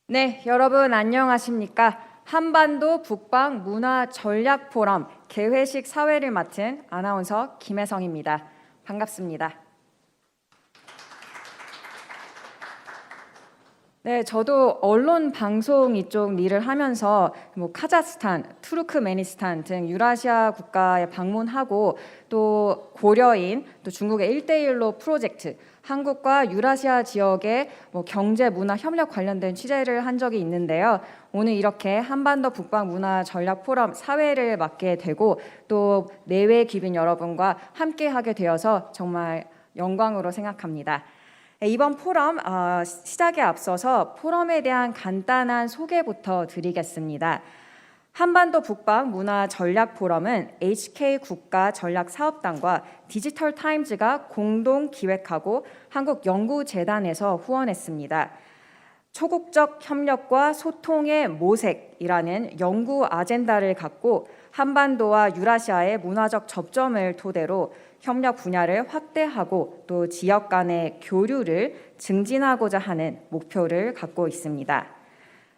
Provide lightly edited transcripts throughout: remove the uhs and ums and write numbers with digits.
네, 여러분 안녕하십니까? 한반도 북방 문화 전략 포럼 개회식 사회를 맡은 아나운서 김혜성입니다. 반갑습니다. 네, 저도 언론 방송 이쪽 일을 하면서 카자흐스탄, 투르크메니스탄 등 유라시아 국가에 방문하고 또 고려인, 또 중국의 1대1로 프로젝트, 한국과 유라시아 지역의 경제 문화 협력 관련된 취재를 한 적이 있는데요. 오늘 이렇게 한반도 북방 문화 전략 포럼 사회를 맡게 되고 또 내외 귀빈 여러분과 함께 하게 되어서 정말 영광으로 생각합니다. 이번 포럼 시작에 앞서서 포럼에 대한 간단한 소개부터 드리겠습니다. 한반도 북방 문화 전략 포럼은 HK 국가 전략 사업단과 디지털 타임즈가 공동 기획하고 한국연구재단에서 후원했습니다. 초국적 협력과 소통의 모색이라는 연구 아젠다를 갖고 한반도와 유라시아의 문화적 접점을 토대로 협력 분야를 확대하고 또 지역 간의 교류를 증진하고자 하는 목표를 갖고 있습니다.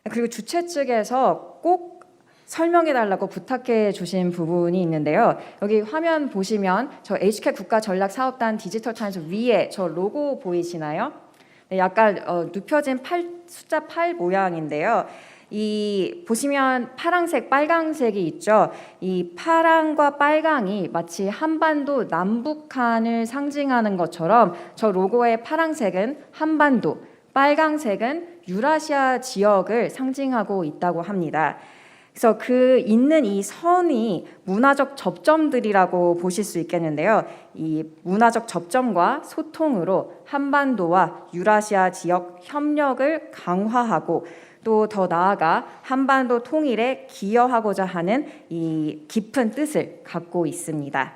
그리고 주최 측에서 꼭 설명해 달라고 부탁해 주신 부분이 있는데요. 여기 화면 보시면 저 HK 국가전략사업단 디지털 타임즈 위에 저 로고 보이시나요? 네, 약간 눕혀진 숫자 8 모양인데요. 이 보시면 파랑색, 빨강색이 있죠. 이 파랑과 빨강이 마치 한반도 남북한을 상징하는 것처럼 저 로고의 파랑색은 한반도, 빨강색은 유라시아 지역을 상징하고 있다고 합니다. 그래서 그 있는 이 선이 문화적 접점들이라고 보실 수 있겠는데요. 이 문화적 접점과 소통으로 한반도와 유라시아 지역 협력을 강화하고 또 더 나아가 한반도 통일에 기여하고자 하는 이 깊은 뜻을 갖고 있습니다.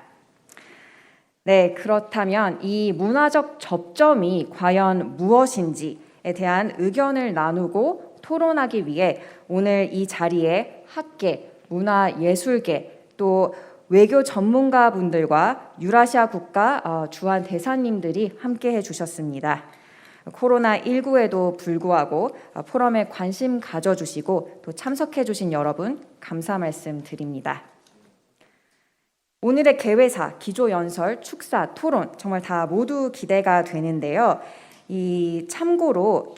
네, 그렇다면 이 문화적 접점이 과연 무엇인지에 대한 의견을 나누고 토론하기 위해 오늘 이 자리에 학계, 문화예술계, 또 외교 전문가분들과 유라시아 국가 주한 대사님들이 함께해 주셨습니다. 코로나19에도 불구하고 포럼에 관심 가져주시고 또 참석해 주신 여러분 감사 말씀 드립니다. 오늘의 개회사, 기조연설, 축사, 토론 정말 다 모두 기대가 되는데요. 이 참고로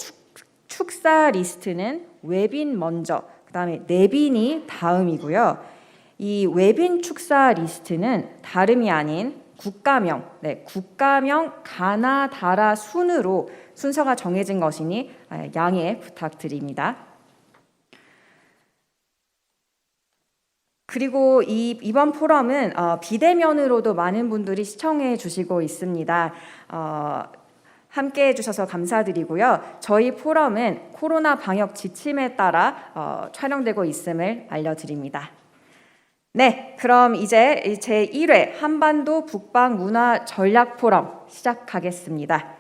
축사 리스트는 외빈 먼저, 그다음에 내빈이 다음이고요. 이 외빈 축사 리스트는 다름이 아닌 국가명, 국가명 가나다라 순으로 순서가 정해진 것이니 양해 부탁드립니다. 그리고 이번 포럼은 비대면으로도 많은 분들이 시청해 주시고 있습니다. 함께 해주셔서 감사드리고요. 저희 포럼은 코로나 방역 지침에 따라 촬영되고 있음을 알려드립니다. 네, 그럼 이제 제1회 한반도 북방 문화 전략 포럼 시작하겠습니다.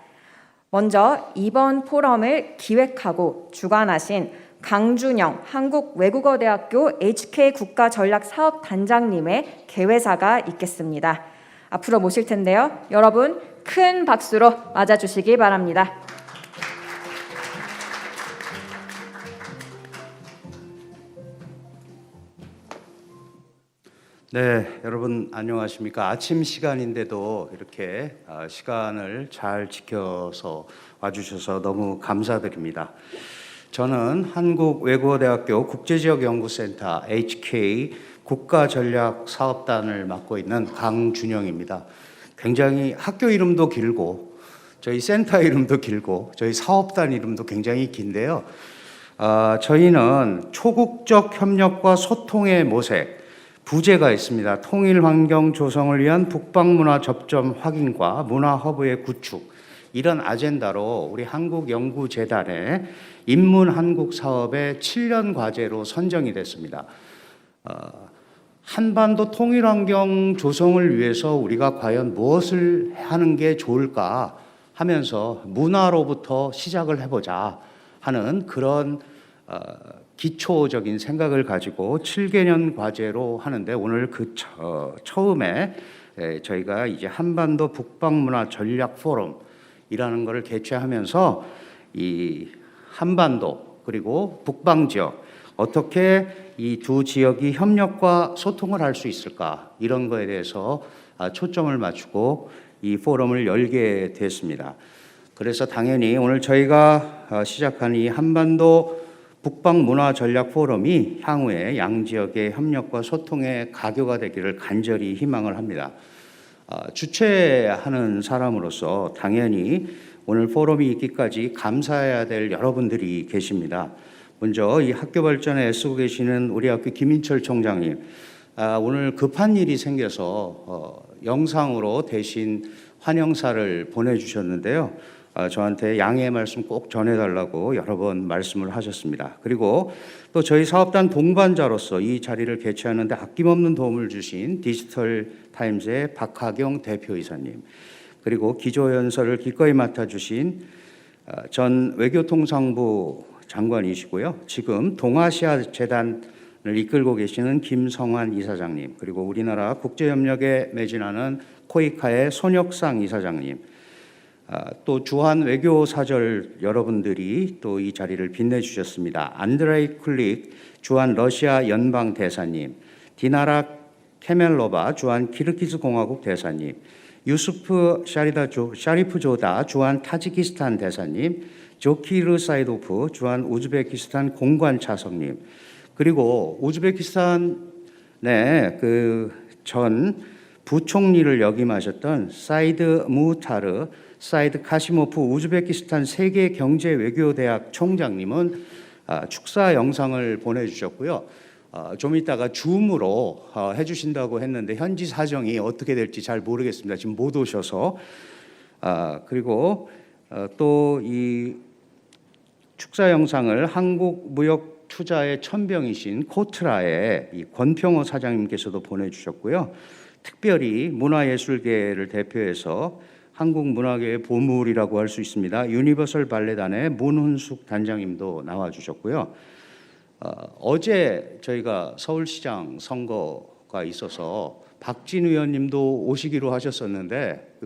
먼저 이번 포럼을 기획하고 주관하신 강준영 한국외국어대학교 HK 국가전략사업단장님의 개회사가 있겠습니다. 앞으로 모실 텐데요. 여러분 큰 박수로 맞아주시기 바랍니다. 네, 여러분 안녕하십니까? 아침 시간인데도 이렇게 시간을 잘 지켜서 와주셔서 너무 감사드립니다. 저는 한국외국어대학교 국제지역연구센터 HK 국가전략사업단을 맡고 있는 강준영입니다. 굉장히 학교 이름도 길고 저희 센터 이름도 길고 저희 사업단 이름도 굉장히 긴데요. 저희는 초국적 협력과 소통의 모색, 부제가 있습니다. 통일 환경 조성을 위한 북방문화 접점 확인과 문화 허브의 구축, 이런 아젠다로 우리 한국연구재단의 인문 한국 사업의 7년 과제로 선정이 됐습니다. 한반도 통일 환경 조성을 위해서 우리가 과연 무엇을 하는 게 좋을까 하면서 문화로부터 시작을 해보자 하는 그런 기초적인 생각을 가지고 7개년 과제로 하는데 오늘 그 처음에 저희가 이제 한반도 북방문화 전략 포럼이라는 것을 개최하면서 이 한반도 그리고 북방 지역 어떻게 이 두 지역이 협력과 소통을 할 수 있을까 이런 거에 대해서 초점을 맞추고 이 포럼을 열게 됐습니다. 그래서 당연히 오늘 저희가 시작한 이 한반도 북방 문화 전략 포럼이 향후에 양 지역의 협력과 소통의 가교가 되기를 간절히 희망을 합니다. 주최하는 사람으로서 당연히 오늘 포럼이 있기까지 감사해야 될 여러분들이 계십니다. 먼저 이 학교 발전에 애쓰고 계시는 우리 학교 김인철 총장님, 오늘 급한 일이 생겨서 영상으로 대신 환영사를 보내주셨는데요. 저한테 양해의 말씀 꼭 전해달라고 여러 번 말씀을 하셨습니다. 그리고 또 저희 사업단 동반자로서 이 자리를 개최하는데 아낌없는 도움을 주신 디지털 타임즈의 박하경 대표이사님, 그리고 기조연설을 기꺼이 맡아주신 전 외교통상부 장관이시고요. 지금 동아시아 재단을 이끌고 계시는 김성환 이사장님, 그리고 우리나라 국제협력에 매진하는 코이카의 손혁상 이사장님, 또 주한 외교사절 여러분들이 또 이 자리를 빛내주셨습니다. 안드레이 쿨릭 주한 러시아 연방 대사님, 디나라 케멜로바 주한 키르기즈 공화국 대사님, 유수프 샤리프 조다 주한 타지키스탄 대사님, 조키르 사이도프 주한 우즈베키스탄 공관 차석님, 그리고 우즈베키스탄의 전 부총리를 역임하셨던 사이드 무타르 사이드 카시모프 우즈베키스탄 세계경제외교대학 총장님은 축사 영상을 보내주셨고요. 좀 이따가 줌으로 해주신다고 했는데 현지 사정이 어떻게 될지 잘 모르겠습니다. 지금 못 오셔서. 그리고 또 이 축사 영상을 한국무역투자의 천병이신 코트라의 이 권평호 사장님께서도 보내주셨고요. 특별히 문화예술계를 대표해서 한국 문화계의 보물이라고 할 수 있습니다. 유니버설 발레단의 문훈숙 단장님도 나와주셨고요. 어제 저희가 서울시장 선거가 있어서 박진 의원님도 오시기로 하셨었는데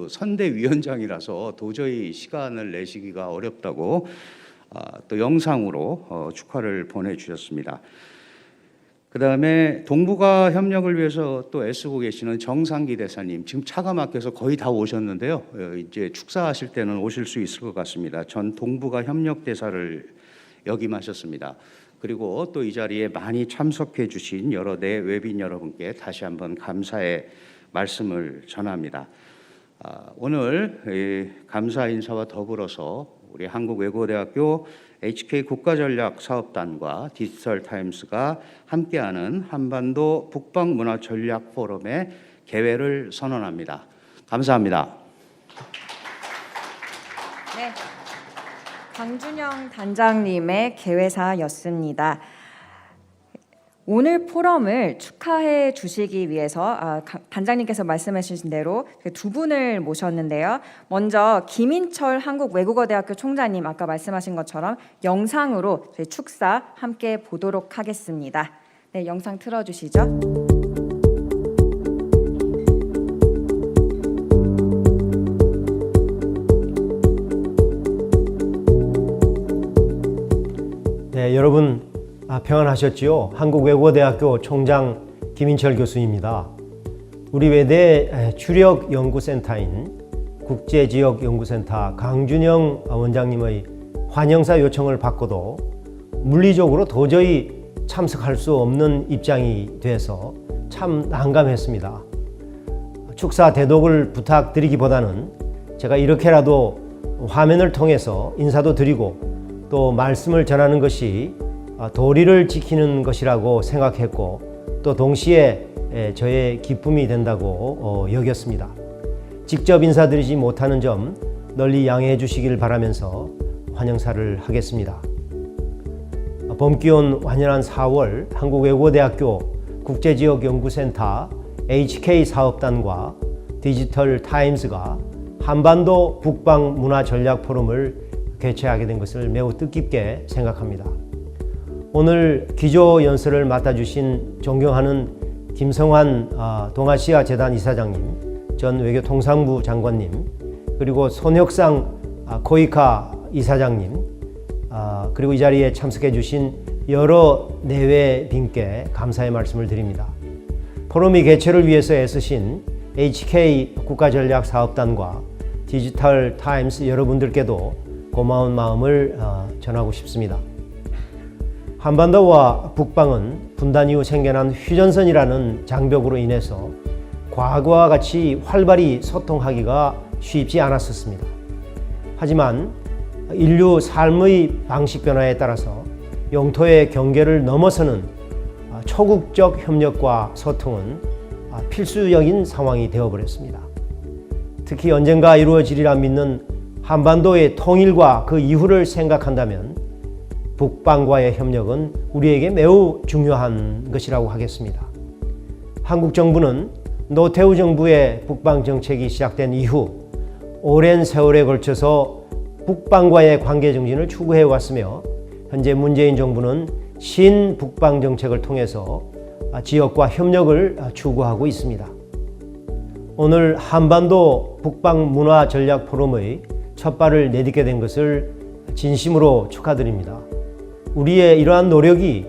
선대위원장이라서 도저히 시간을 내시기가 어렵다고 또 영상으로 축하를 보내주셨습니다. 그 다음에 동북아 협력을 위해서 또 애쓰고 계시는 정상기 대사님, 지금 차가 막혀서 거의 다 오셨는데요. 이제 축사하실 때는 오실 수 있을 것 같습니다. 전 동북아 협력 대사를 역임하셨습니다. 그리고 또 이 자리에 많이 참석해 주신 여러 외빈 여러분께 다시 한번 감사의 말씀을 전합니다. 오늘 감사 인사와 더불어서 우리 한국외고대학교 HK 국가전략사업단과 디지털타임스가 함께하는 한반도 북방문화전략 포럼의 개회를 선언합니다. 감사합니다. 네, 강준영 단장님의 개회사였습니다. 오늘 포럼을 축하해 주시기 위해서 단장님께서 말씀해 주신 대로 두 분을 모셨는데요. 먼저 김인철 한국외국어대학교 총장님, 아까 말씀하신 것처럼 영상으로 저희 축사 함께 보도록 하겠습니다. 네, 영상 틀어주시죠. 네, 여러분 평안하셨지요? 한국외국어대학교 총장 김인철 교수입니다. 우리 외대 주력연구센터인 국제지역연구센터 강준영 원장님의 환영사 요청을 받고도 물리적으로 도저히 참석할 수 없는 입장이 돼서 참 난감했습니다. 축사 대독을 부탁드리기보다는 제가 이렇게라도 화면을 통해서 인사도 드리고 또 말씀을 전하는 것이 도리를 지키는 것이라고 생각했고 또 동시에 저의 기쁨이 된다고 여겼습니다. 직접 인사드리지 못하는 점 널리 양해해 주시길 바라면서 환영사를 하겠습니다. 봄기온 완연한 4월 한국외국어대학교 국제지역연구센터 HK 사업단과 디지털타임스가 한반도 북방문화전략포럼을 개최하게 된 것을 매우 뜻깊게 생각합니다. 오늘 기조연설을 맡아주신 존경하는 김성환 동아시아 재단 이사장님, 전 외교통상부 장관님, 그리고 손혁상 코이카 이사장님, 그리고 이 자리에 참석해 주신 여러 내외빈께 감사의 말씀을 드립니다. 포럼이 개최를 위해서 애쓰신 HK 국가전략사업단과 디지털 타임스 여러분들께도 고마운 마음을 전하고 싶습니다. 한반도와 북방은 분단 이후 생겨난 휴전선이라는 장벽으로 인해서 과거와 같이 활발히 소통하기가 쉽지 않았었습니다. 하지만 인류 삶의 방식 변화에 따라서 영토의 경계를 넘어서는 초국적 협력과 소통은 필수적인 상황이 되어버렸습니다. 특히 언젠가 이루어지리라 믿는 한반도의 통일과 그 이후를 생각한다면 북방과의 협력은 우리에게 매우 중요한 것이라고 하겠습니다. 한국 정부는 노태우 정부의 북방 정책이 시작된 이후 오랜 세월에 걸쳐서 북방과의 관계 정진을 추구해 왔으며 현재 문재인 정부는 신북방 정책을 통해서 지역과 협력을 추구하고 있습니다. 오늘 한반도 북방 문화 전략 포럼의 첫 발을 내딛게 된 것을 진심으로 축하드립니다. 우리의 이러한 노력이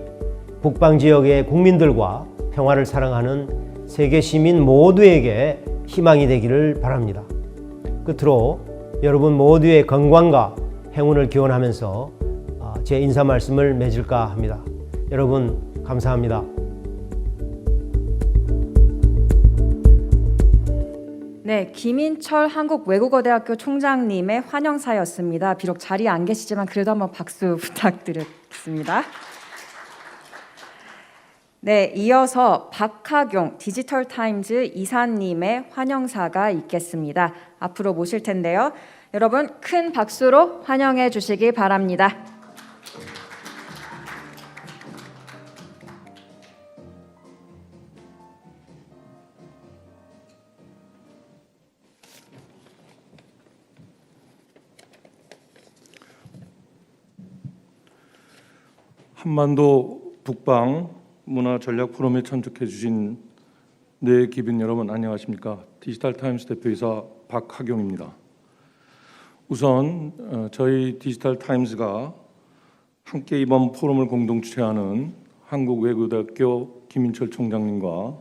북방 지역의 국민들과 평화를 사랑하는 세계 시민 모두에게 희망이 되기를 바랍니다. 끝으로 여러분 모두의 건강과 행운을 기원하면서 제 인사 말씀을 맺을까 합니다. 여러분 감사합니다. 네, 김인철 한국외국어대학교 총장님의 환영사였습니다. 비록 자리에 안 계시지만 그래도 한번 박수 부탁드리겠습니다. 네, 이어서 박하경 디지털타임즈 이사님의 환영사가 있겠습니다. 앞으로 모실 텐데요. 여러분 큰 박수로 환영해 주시기 바랍니다. 한반도 북방 문화 전략 포럼에 참석해 주신 네 기빈 여러분 안녕하십니까? 디지털 타임스 대표이사 박하경입니다. 우선 저희 디지털 타임스가 함께 이번 포럼을 공동 주최하는 한국외국어대학교 김인철 총장님과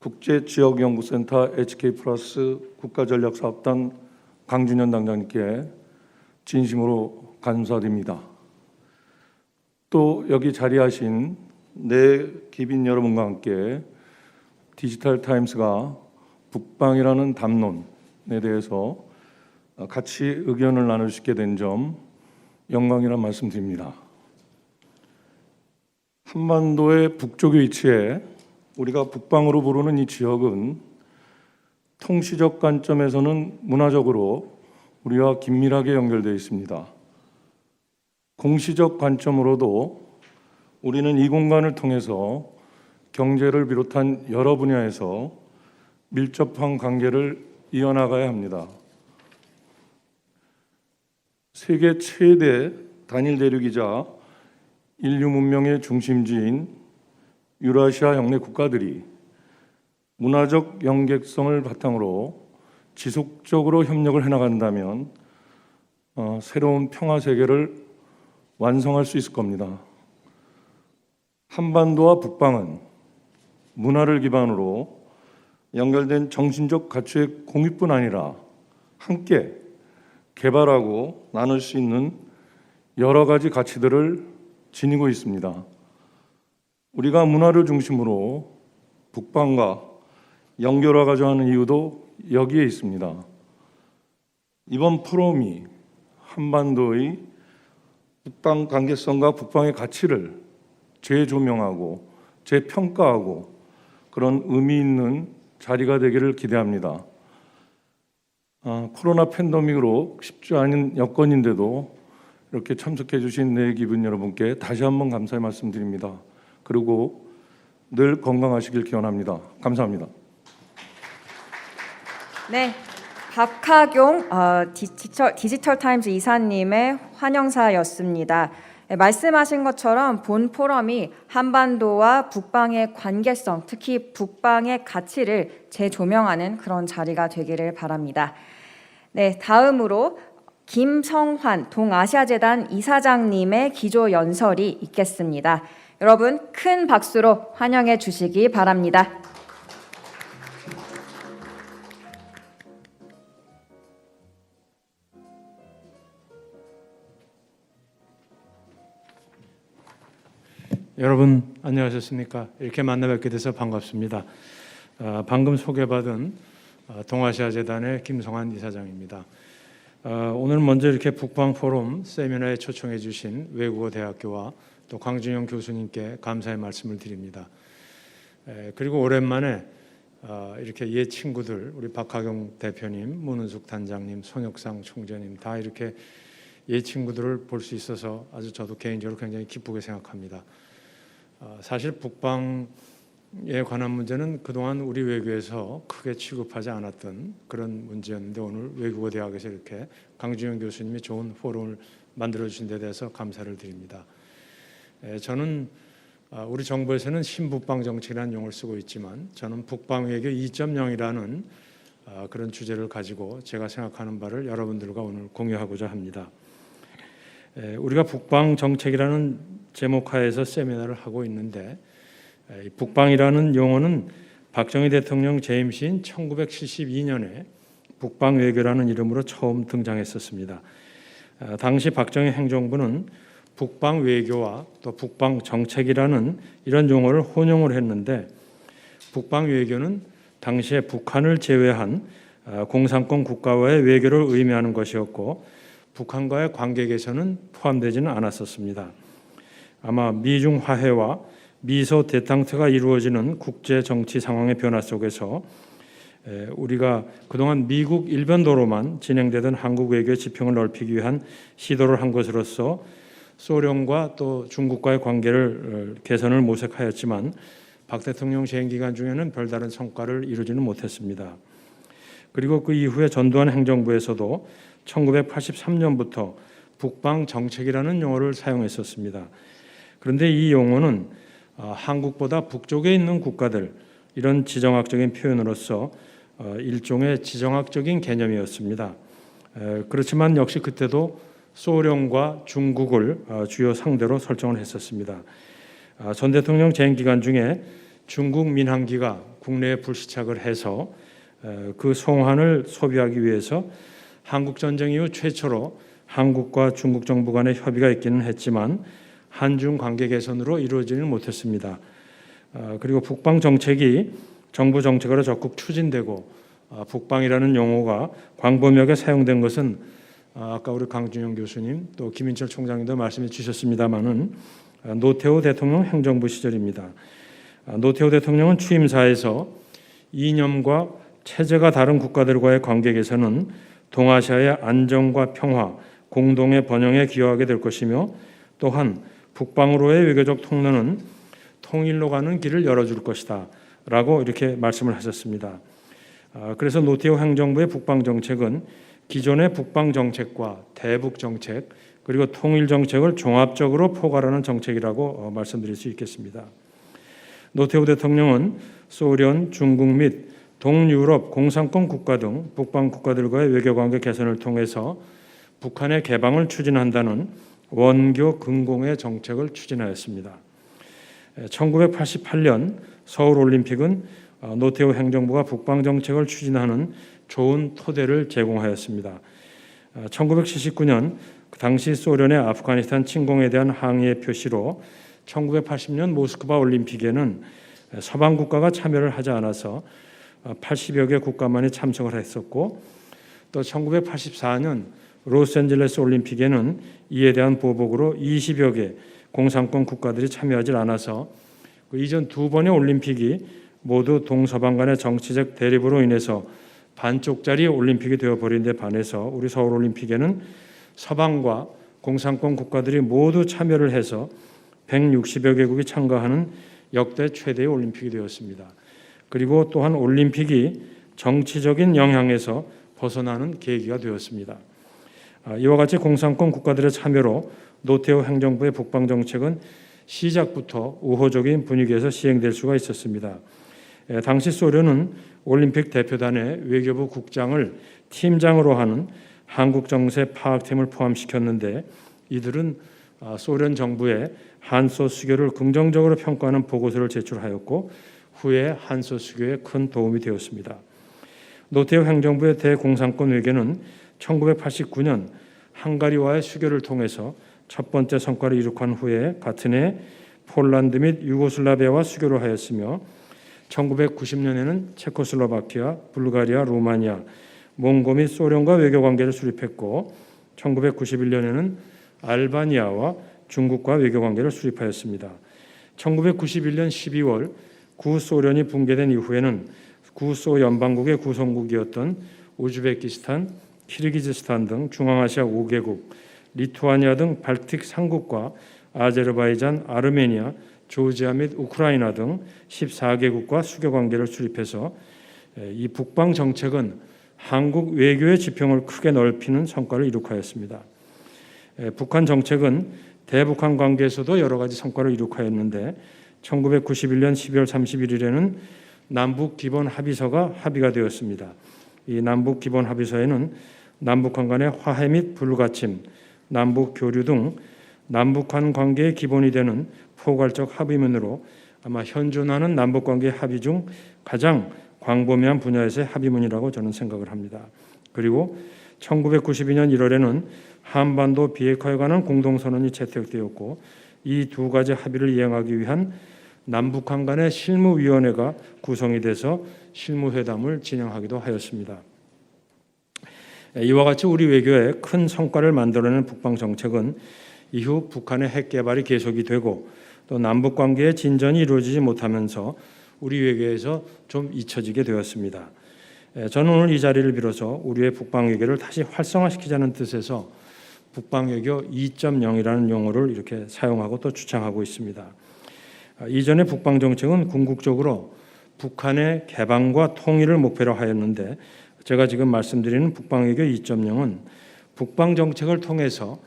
국제지역연구센터 HK 플러스 국가전략사업단 강준현 당장님께 진심으로 감사드립니다. 또 여기 자리하신 네 기빈 여러분과 함께 디지털 타임스가 북방이라는 담론에 대해서 같이 의견을 나눌 수 있게 된 점 영광이라 말씀드립니다. 한반도의 북쪽에 위치해 우리가 북방으로 부르는 이 지역은 통시적 관점에서는 문화적으로 우리와 긴밀하게 연결되어 있습니다. 공시적 관점으로도 우리는 이 공간을 통해서 경제를 비롯한 여러 분야에서 밀접한 관계를 이어나가야 합니다. 세계 최대 단일 대륙이자 인류 문명의 중심지인 유라시아 영내 국가들이 문화적 연계성을 바탕으로 지속적으로 협력을 해나간다면 새로운 평화 세계를 완성할 수 있을 겁니다. 한반도와 북방은 문화를 기반으로 연결된 정신적 가치의 공유뿐 아니라 함께 개발하고 나눌 수 있는 여러 가지 가치들을 지니고 있습니다. 우리가 문화를 중심으로 북방과 연결하고자 하는 이유도 여기에 있습니다. 이번 포럼이 한반도의 북방 관계성과 북방의 가치를 재조명하고 재평가하고 그런 의미 있는 자리가 되기를 기대합니다. 코로나 팬데믹으로 쉽지 않은 여건인데도 이렇게 참석해 주신 네 기분 여러분께 다시 한번 감사의 말씀드립니다. 그리고 늘 건강하시길 기원합니다. 감사합니다. 네, 박하경 디지털 타임즈 이사님의 환영사였습니다. 네, 말씀하신 것처럼 본 포럼이 한반도와 북방의 관계성, 특히 북방의 가치를 재조명하는 그런 자리가 되기를 바랍니다. 네, 다음으로 김성환 동아시아재단 이사장님의 기조 연설이 있겠습니다. 여러분 큰 박수로 환영해 주시기 바랍니다. 여러분 안녕하셨습니까? 이렇게 만나 뵙게 돼서 반갑습니다. 방금 소개받은 동아시아재단의 김성환 이사장입니다. 오늘 먼저 이렇게 북방포럼 세미나에 초청해 주신 외국어대학교와 또 광준영 교수님께 감사의 말씀을 드립니다. 그리고 오랜만에 이렇게 옛 친구들 우리 박하경 대표님, 문은숙 단장님, 손혁상 총재님 다 이렇게 옛 친구들을 볼 수 있어서 아주 저도 개인적으로 굉장히 기쁘게 생각합니다. 사실 북방에 관한 문제는 그동안 우리 외교에서 크게 취급하지 않았던 그런 문제였는데 오늘 외국어 대학에서 이렇게 강준영 교수님이 좋은 포럼을 만들어 주신 데 대해서 감사를 드립니다. 저는 우리 정부에서는 신북방 정책이라는 용어를 쓰고 있지만 저는 북방 외교 2.0이라는 그런 주제를 가지고 제가 생각하는 바를 여러분들과 오늘 공유하고자 합니다. 우리가 북방 정책이라는 제목 하에서 세미나를 하고 있는데 북방이라는 용어는 박정희 대통령 재임시인 1972년에 북방 외교라는 이름으로 처음 등장했었습니다. 당시 박정희 행정부는 북방 외교와 또 북방 정책이라는 이런 용어를 혼용을 했는데 북방 외교는 당시에 북한을 제외한 공산권 국가와의 외교를 의미하는 것이었고 북한과의 관계 개선은 포함되지는 않았었습니다. 아마 미중 화해와 미소 대탕트가 이루어지는 국제 정치 상황의 변화 속에서 우리가 그동안 미국 일변도로만 진행되던 한국 외교의 지평을 넓히기 위한 시도를 한 것으로서 소련과 또 중국과의 관계를 개선을 모색하였지만 박 대통령 재임 기간 중에는 별다른 성과를 이루지는 못했습니다. 그리고 그 이후에 전두환 행정부에서도 1983년부터 북방 정책이라는 용어를 사용했었습니다. 그런데 이 용어는 한국보다 북쪽에 있는 국가들 이런 지정학적인 표현으로서 일종의 지정학적인 개념이었습니다. 그렇지만 역시 그때도 소련과 중국을 주요 상대로 설정을 했었습니다. 전 대통령 재임 기간 중에 중국 민항기가 국내에 불시착을 해서 그 송환을 소비하기 위해서 한국 전쟁 이후 최초로 한국과 중국 정부 간의 협의가 있기는 했지만 한중 관계 개선으로 이루어지는 못했습니다. 그리고 북방 정책이 정부 정책으로 적극 추진되고 북방이라는 용어가 광범위하게 사용된 것은 아까 우리 강준영 교수님 또 김인철 총장님도 말씀해 주셨습니다마는 노태우 대통령 행정부 시절입니다. 노태우 대통령은 취임사에서 이념과 체제가 다른 국가들과의 관계 개선은 동아시아의 안정과 평화, 공동의 번영에 기여하게 될 것이며 또한 북방으로의 외교적 통로는 통일로 가는 길을 열어줄 것이다 라고 이렇게 말씀을 하셨습니다. 그래서 노태우 행정부의 북방 정책은 기존의 북방 정책과 대북 정책 그리고 통일 정책을 종합적으로 포괄하는 정책이라고 말씀드릴 수 있겠습니다. 노태우 대통령은 소련, 중국 및 동유럽 공산권 국가 등 북방 국가들과의 외교관계 개선을 통해서 북한의 개방을 추진한다는 원교 근공의 정책을 추진하였습니다. 1988년 서울올림픽은 노태우 행정부가 북방 정책을 추진하는 좋은 토대를 제공하였습니다. 1979년 그 당시 소련의 아프가니스탄 침공에 대한 항의의 표시로 1980년 모스크바 올림픽에는 서방 국가가 참여를 하지 않아서 80여 개 국가만이 참석을 했었고 또 1984년 로스앤젤레스 올림픽에는 이에 대한 보복으로 20여 개 공산권 국가들이 참여하지 않아서 그 이전 두 번의 올림픽이 모두 동서방 간의 정치적 대립으로 인해서 반쪽짜리 올림픽이 되어버린 데 반해서 우리 서울올림픽에는 서방과 공산권 국가들이 모두 참여를 해서 160여 개국이 참가하는 역대 최대의 올림픽이 되었습니다. 그리고 또한 올림픽이 정치적인 영향에서 벗어나는 계기가 되었습니다. 이와 같이 공산권 국가들의 참여로 노태우 행정부의 북방 정책은 시작부터 우호적인 분위기에서 시행될 수가 있었습니다. 당시 소련은 올림픽 대표단의 외교부 국장을 팀장으로 하는 한국 정세 파악팀을 포함시켰는데 이들은 소련 정부의 한소 수교를 긍정적으로 평가하는 보고서를 제출하였고 후에 한소 수교에 큰 도움이 되었습니다. 노태우 행정부의 대공산권 외교는 1989년 헝가리와의 수교를 통해서 첫 번째 성과를 이룩한 후에 같은 해 폴란드 및 유고슬라비아와 수교를 하였으며 1990년에는 체코슬로바키아, 불가리아, 루마니아, 몽고 및 소련과 외교 관계를 수립했고 1991년에는 알바니아와 중국과 외교 관계를 수립하였습니다. 1991년 12월 구소련이 붕괴된 이후에는 구소 연방국의 구성국이었던 우즈베키스탄, 키르기즈스탄 등 중앙아시아 5개국, 리투아니아 등 발틱 3국과 아제르바이잔, 아르메니아, 조지아 및 우크라이나 등 14개국과 수교 관계를 수립해서 이 북방 정책은 한국 외교의 지평을 크게 넓히는 성과를 이룩하였습니다. 북한 정책은 대북한 관계에서도 여러 가지 성과를 이룩하였는데 1991년 12월 31일에는 남북 기본 합의서가 합의가 되었습니다. 이 남북 기본 합의서에는 남북한 간의 화해 및 불가침, 남북 교류 등 남북한 관계의 기본이 되는 포괄적 합의문으로 아마 현존하는 남북관계 합의 중 가장 광범위한 분야에서의 합의문이라고 저는 생각을 합니다. 그리고 1992년 1월에는 한반도 비핵화에 관한 공동선언이 채택되었고 이 두 가지 합의를 이행하기 위한 남북한 간의 실무위원회가 구성이 돼서 실무회담을 진행하기도 하였습니다. 이와 같이 우리 외교에 큰 성과를 만들어낸 북방 정책은 이후 북한의 핵 개발이 계속이 되고 또 남북 관계의 진전이 이루어지지 못하면서 우리 외교에서 좀 잊혀지게 되었습니다. 저는 오늘 이 자리를 빌어서 우리의 북방 외교를 다시 활성화시키자는 뜻에서 북방 외교 2.0이라는 용어를 이렇게 사용하고 또 주창하고 있습니다. 이전의 북방 정책은 궁극적으로 북한의 개방과 통일을 목표로 하였는데 제가 지금 말씀드리는 북방 외교 2.0은 북방 정책을 통해서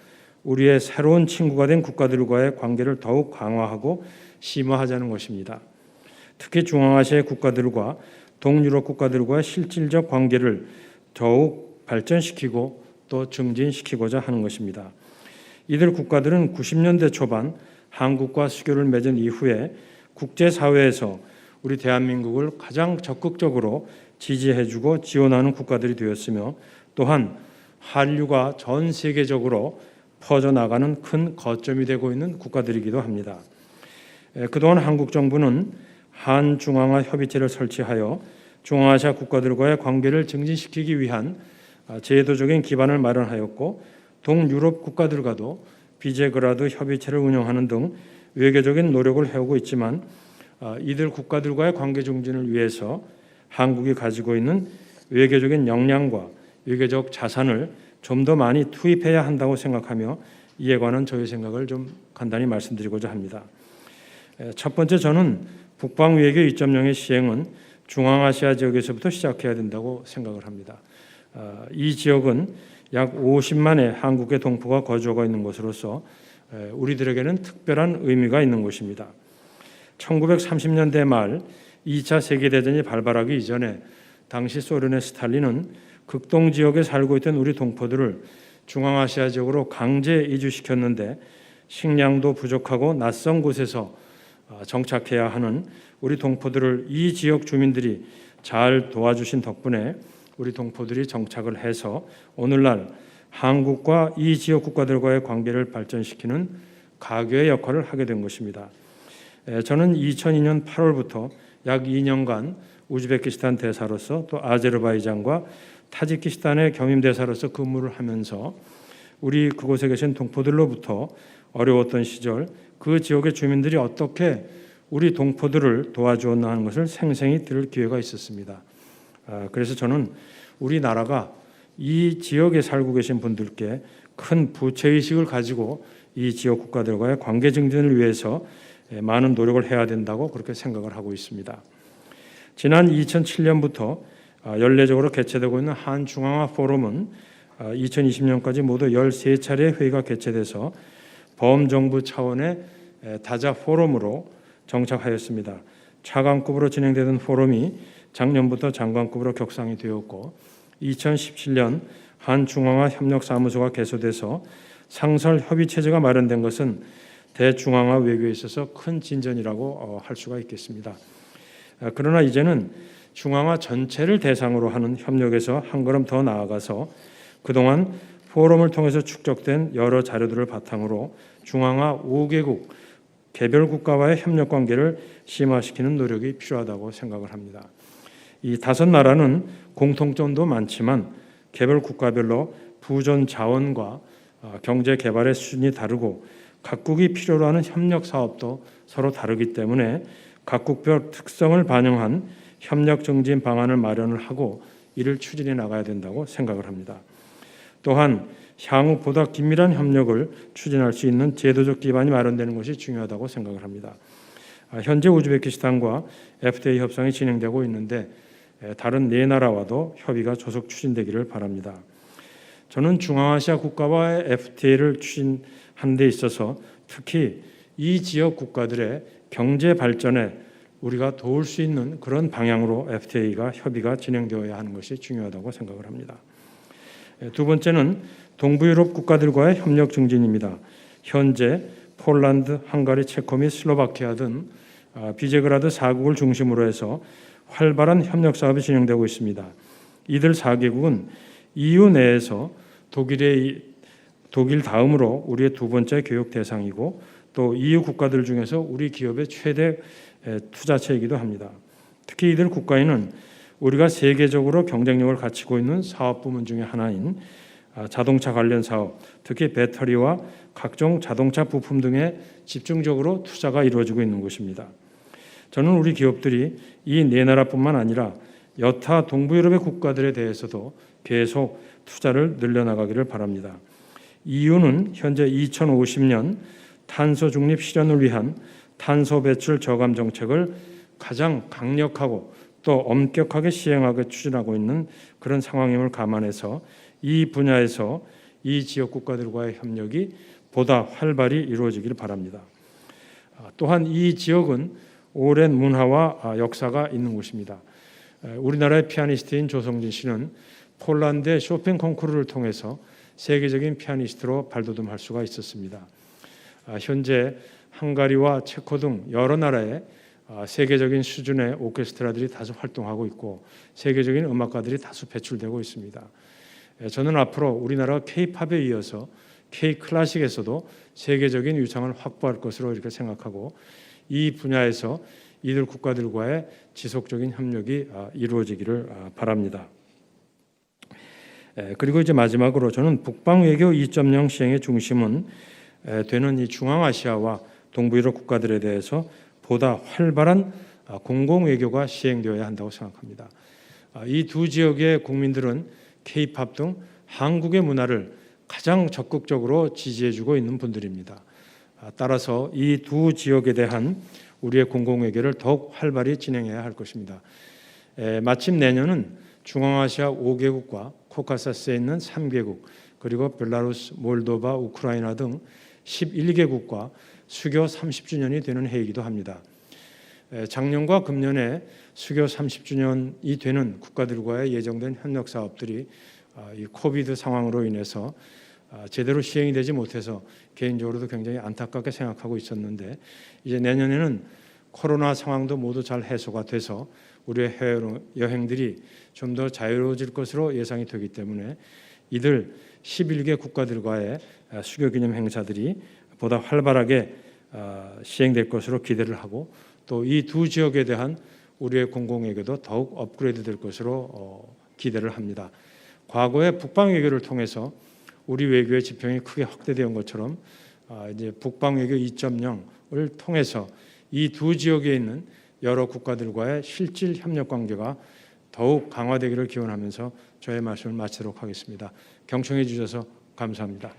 우리의 새로운 친구가 된 국가들과의 관계를 더욱 강화하고 심화하자는 것입니다. 특히 중앙아시아의 국가들과 동유럽 국가들과의 실질적 관계를 더욱 발전시키고 또 증진시키고자 하는 것입니다. 이들 국가들은 90년대 초반 한국과 수교를 맺은 이후에 국제사회에서 우리 대한민국을 가장 적극적으로 지지해주고 지원하는 국가들이 되었으며 또한 한류가 전 세계적으로 퍼져나가는 큰 거점이 되고 있는 국가들이기도 합니다. 그동안 한국 정부는 한중앙아 협의체를 설치하여 중앙아시아 국가들과의 관계를 증진시키기 위한 제도적인 기반을 마련하였고 동유럽 국가들과도 비제그라드 협의체를 운영하는 등 외교적인 노력을 해오고 있지만 이들 국가들과의 관계 증진을 위해서 한국이 가지고 있는 외교적인 역량과 외교적 자산을 좀 더 많이 투입해야 한다고 생각하며 이에 관한 저의 생각을 좀 간단히 말씀드리고자 합니다. 첫 번째, 저는 북방 외교 2.0의 시행은 중앙아시아 지역에서부터 시작해야 된다고 생각을 합니다. 이 지역은 약 50만의 한국의 동포가 거주하고 있는 곳으로서 우리들에게는 특별한 의미가 있는 곳입니다. 1930년대 말 2차 세계대전이 발발하기 이전에 당시 소련의 스탈린은 극동 지역에 살고 있던 우리 동포들을 중앙아시아 지역으로 강제 이주시켰는데 식량도 부족하고 낯선 곳에서 정착해야 하는 우리 동포들을 이 지역 주민들이 잘 도와주신 덕분에 우리 동포들이 정착을 해서 오늘날 한국과 이 지역 국가들과의 관계를 발전시키는 가교의 역할을 하게 된 것입니다. 저는 2002년 8월부터 약 2년간 우즈베키스탄 대사로서 또 아제르바이잔과 타지키스탄의 겸임 대사로서 근무를 하면서 우리 그곳에 계신 동포들로부터 어려웠던 시절 그 지역의 주민들이 어떻게 우리 동포들을 도와주었나 하는 것을 생생히 들을 기회가 있었습니다. 그래서 저는 우리나라가 이 지역에 살고 계신 분들께 큰 부채의식을 가지고 이 지역 국가들과의 관계 증진을 위해서 많은 노력을 해야 된다고 그렇게 생각을 하고 있습니다. 지난 2007년부터 연례적으로 개최되고 있는 한중앙아 포럼은 2020년까지 모두 13차례의 회의가 개최돼서 범정부 차원의 다자 포럼으로 정착하였습니다. 차관급으로 진행되던 포럼이 작년부터 장관급으로 격상이 되었고 2017년 한중앙아 협력사무소가 개소돼서 상설 협의 체제가 마련된 것은 대중앙아 외교에 있어서 큰 진전이라고 할 수가 있겠습니다. 그러나 이제는 중앙아 전체를 대상으로 하는 협력에서 한 걸음 더 나아가서 그동안 포럼을 통해서 축적된 여러 자료들을 바탕으로 중앙아 5개국 개별 국가와의 협력 관계를 심화시키는 노력이 필요하다고 생각을 합니다. 이 5나라는 공통점도 많지만 개별 국가별로 부존 자원과 경제 개발의 수준이 다르고 각국이 필요로 하는 협력 사업도 서로 다르기 때문에 각국별 특성을 반영한 협력 증진 방안을 마련을 하고 이를 추진해 나가야 된다고 생각을 합니다. 또한 향후 보다 긴밀한 협력을 추진할 수 있는 제도적 기반이 마련되는 것이 중요하다고 생각을 합니다. 현재 우즈베키스탄과 FTA 협상이 진행되고 있는데 다른 4나라와도 협의가 조속 추진되기를 바랍니다. 저는 중앙아시아 국가와의 FTA를 추진하는 데 있어서 특히 이 지역 국가들의 경제 발전에 우리가 도울 수 있는 그런 방향으로 FTA가 협의가 진행되어야 하는 것이 중요하다고 생각을 합니다. 두 번째는 동부 유럽 국가들과의 협력 증진입니다. 현재 폴란드, 헝가리, 체코 및 슬로바키아 등 비제그라드 4국을 중심으로 해서 활발한 협력 사업이 진행되고 있습니다. 이들 4개국은 EU 내에서 독일 다음으로 우리의 두 번째 교육 대상이고 또 EU 국가들 중에서 우리 기업의 최대 투자체이기도 합니다. 특히 이들 국가에는 우리가 세계적으로 경쟁력을 갖추고 있는 사업 부문 중에 하나인 자동차 관련 사업, 특히 배터리와 각종 자동차 부품 등에 집중적으로 투자가 이루어지고 있는 곳입니다. 저는 우리 기업들이 이 4나라뿐만 아니라 여타 동부 유럽의 국가들에 대해서도 계속 투자를 늘려나가기를 바랍니다. EU는 현재 2050년 탄소 중립 실현을 위한 탄소 배출 저감 정책을 가장 강력하고 또 엄격하게 시행하게 추진하고 있는 그런 상황임을 감안해서 이 분야에서 이 지역 국가들과의 협력이 보다 활발히 이루어지기를 바랍니다. 또한 이 지역은 오랜 문화와 역사가 있는 곳입니다. 우리나라의 피아니스트인 조성진 씨는 폴란드의 쇼팽 콩쿠르를 통해서 세계적인 피아니스트로 발돋움할 수가 있었습니다. 현재 헝가리와 체코 등 여러 나라의 세계적인 수준의 오케스트라들이 다수 활동하고 있고 세계적인 음악가들이 다수 배출되고 있습니다. 저는 앞으로 우리나라 K-팝에 이어서 K-클래식에서도 세계적인 유창을 확보할 것으로 이렇게 생각하고 이 분야에서 이들 국가들과의 지속적인 협력이 이루어지기를 바랍니다. 그리고 이제 마지막으로 저는 북방 외교 2.0 시행의 중심은 되는 이 중앙아시아와 동부유럽 국가들에 대해서 보다 활발한 공공 외교가 시행되어야 한다고 생각합니다. 이 두 지역의 국민들은 K-팝 등 한국의 문화를 가장 적극적으로 지지해주고 있는 분들입니다. 따라서 이 두 지역에 대한 우리의 공공 외교를 더욱 활발히 진행해야 할 것입니다. 마침 내년은 중앙아시아 5개국과 코카사스에 있는 3개국 그리고 벨라루스, 몰도바, 우크라이나 등 11개국과 수교 30주년이 되는 해이기도 합니다. 작년과 금년에 수교 30주년이 되는 국가들과의 예정된 협력 사업들이 이 코비드 상황으로 인해서 제대로 시행이 되지 못해서 개인적으로도 굉장히 안타깝게 생각하고 있었는데 이제 내년에는 코로나 상황도 모두 잘 해소가 돼서 우리의 해외 여행들이 좀 더 자유로워질 것으로 예상이 되기 때문에 이들 11개 국가들과의 수교 기념 행사들이 보다 활발하게 시행될 것으로 기대를 하고 또 이 두 지역에 대한 우리의 공공외교도 더욱 업그레이드 될 것으로 기대를 합니다. 과거에 북방 외교를 통해서 우리 외교의 지평이 크게 확대된 것처럼 이제 북방 외교 2.0을 통해서 이 두 지역에 있는 여러 국가들과의 실질 협력 관계가 더욱 강화되기를 기원하면서 저의 말씀을 마치도록 하겠습니다. 경청해 주셔서 감사합니다.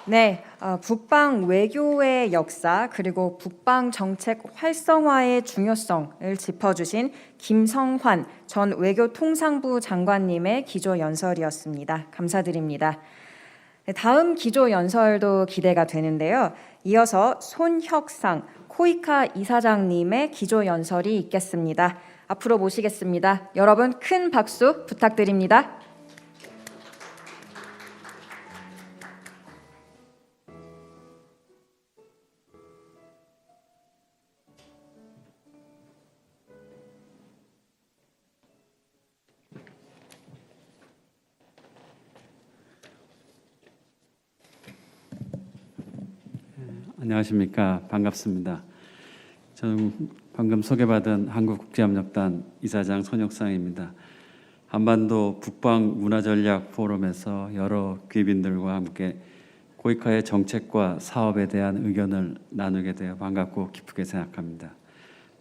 네, 북방 외교의 역사 그리고 북방 정책 활성화의 중요성을 짚어주신 김성환 전 외교통상부 장관님의 기조 연설이었습니다. 감사드립니다. 다음 기조 연설도 기대가 되는데요. 이어서 손혁상 코이카 이사장님의 기조 연설이 있겠습니다. 앞으로 모시겠습니다. 여러분 큰 박수 부탁드립니다. 안녕하십니까. 반갑습니다. 저는 방금 소개받은 한국국제협력단 이사장 손혁상입니다. 한반도 북방문화전략 포럼에서 여러 귀빈들과 함께 코이카의 정책과 사업에 대한 의견을 나누게 되어 반갑고 기쁘게 생각합니다.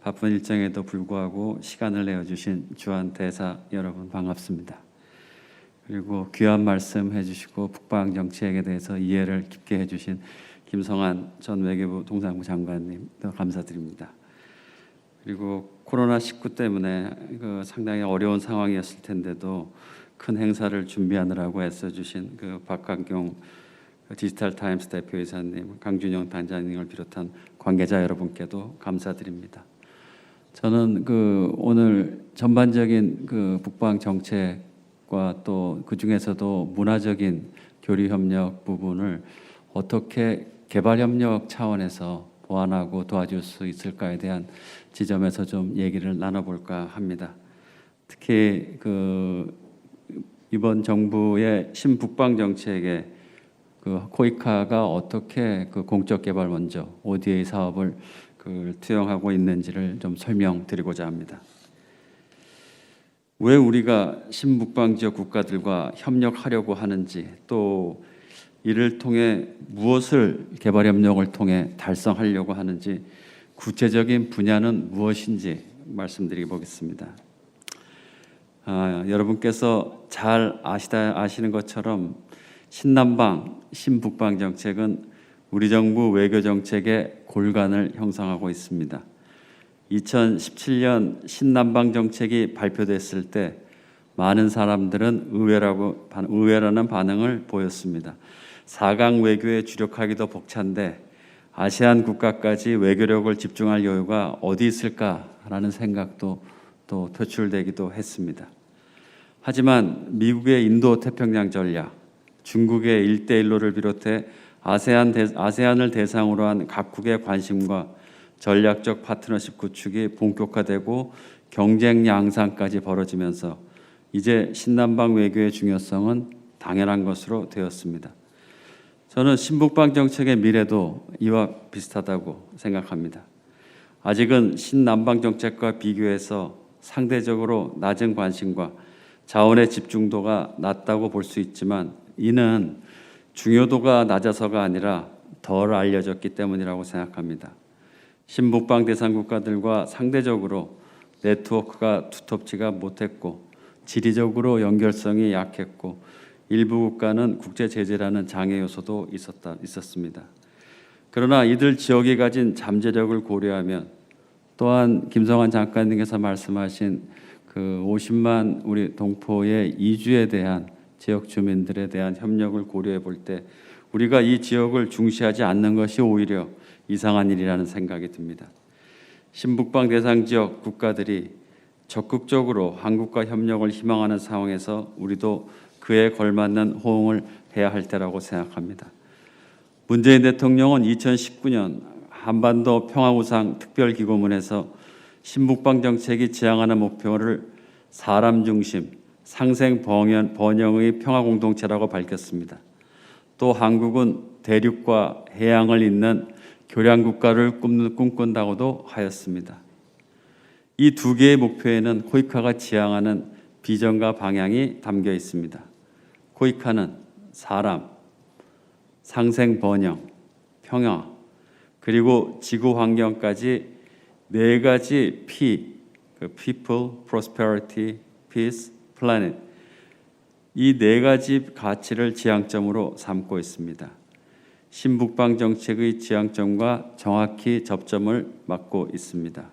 바쁜 일정에도 불구하고 시간을 내어주신 주한 대사 여러분 반갑습니다. 그리고 귀한 말씀 해주시고 북방 정책에 대해서 이해를 깊게 해주신 김성한 전 외교부 동상부 장관님도 감사드립니다. 그리고 코로나19 때문에 상당히 어려운 상황이었을 텐데도 큰 행사를 준비하느라고 애써주신 박강경 디지털 타임스 대표이사님, 강준영 단장님을 비롯한 관계자 여러분께도 감사드립니다. 저는 오늘 전반적인 북방 정책과 또 그 중에서도 문화적인 교류 협력 부분을 어떻게 개발 협력 차원에서 보완하고 도와줄 수 있을까에 대한 지점에서 좀 얘기를 나눠볼까 합니다. 특히 이번 정부의 신북방 정책에 코이카가 어떻게 공적 개발 먼저 ODA 사업을 투영하고 있는지를 좀 설명드리고자 합니다. 왜 우리가 신북방 지역 국가들과 협력하려고 하는지, 또 이를 통해 무엇을 개발 협력을 통해 달성하려고 하는지, 구체적인 분야는 무엇인지 말씀드려 보겠습니다. 여러분께서 잘 아시는 것처럼 신남방, 신북방 정책은 우리 정부 외교 정책의 골간을 형성하고 있습니다. 2017년 신남방 정책이 발표됐을 때 많은 사람들은 의외라는 반응을 보였습니다. 4강 외교에 주력하기도 벅찬데 아세안 국가까지 외교력을 집중할 여유가 어디 있을까라는 생각도 또 표출되기도 했습니다. 하지만 미국의 인도 태평양 전략, 중국의 1대1로를 비롯해 아세안을 대상으로 한 각국의 관심과 전략적 파트너십 구축이 본격화되고 경쟁 양상까지 벌어지면서 이제 신남방 외교의 중요성은 당연한 것으로 되었습니다. 저는 신북방 정책의 미래도 이와 비슷하다고 생각합니다. 아직은 신남방 정책과 비교해서 상대적으로 낮은 관심과 자원의 집중도가 낮다고 볼 수 있지만 이는 중요도가 낮아서가 아니라 덜 알려졌기 때문이라고 생각합니다. 신북방 대상 국가들과 상대적으로 네트워크가 두텁지가 못했고 지리적으로 연결성이 약했고 일부 국가는 국제 제재라는 장애 요소도 있었습니다. 그러나 이들 지역이 가진 잠재력을 고려하면 또한 김성환 장관님께서 말씀하신 50만 우리 동포의 이주에 대한 지역 주민들에 대한 협력을 고려해 볼 때 우리가 이 지역을 중시하지 않는 것이 오히려 이상한 일이라는 생각이 듭니다. 신북방 대상 지역 국가들이 적극적으로 한국과 협력을 희망하는 상황에서 우리도 그에 걸맞는 호응을 해야 할 때라고 생각합니다. 문재인 대통령은 2019년 한반도 평화우상 특별기고문에서 신북방 정책이 지향하는 목표를 사람 중심, 상생 번영의 평화 공동체라고 밝혔습니다. 또 한국은 대륙과 해양을 잇는 교량 국가를 꿈꾼다고도 하였습니다. 이 두 개의 목표에는 코이카가 지향하는 비전과 방향이 담겨 있습니다. 코이카는 사람, 상생 번영, 평화, 그리고 지구 환경까지 네 가지 People, Prosperity, Peace, Planet, 이 네 가지 가치를 지향점으로 삼고 있습니다. 신북방 정책의 지향점과 정확히 접점을 맞고 있습니다.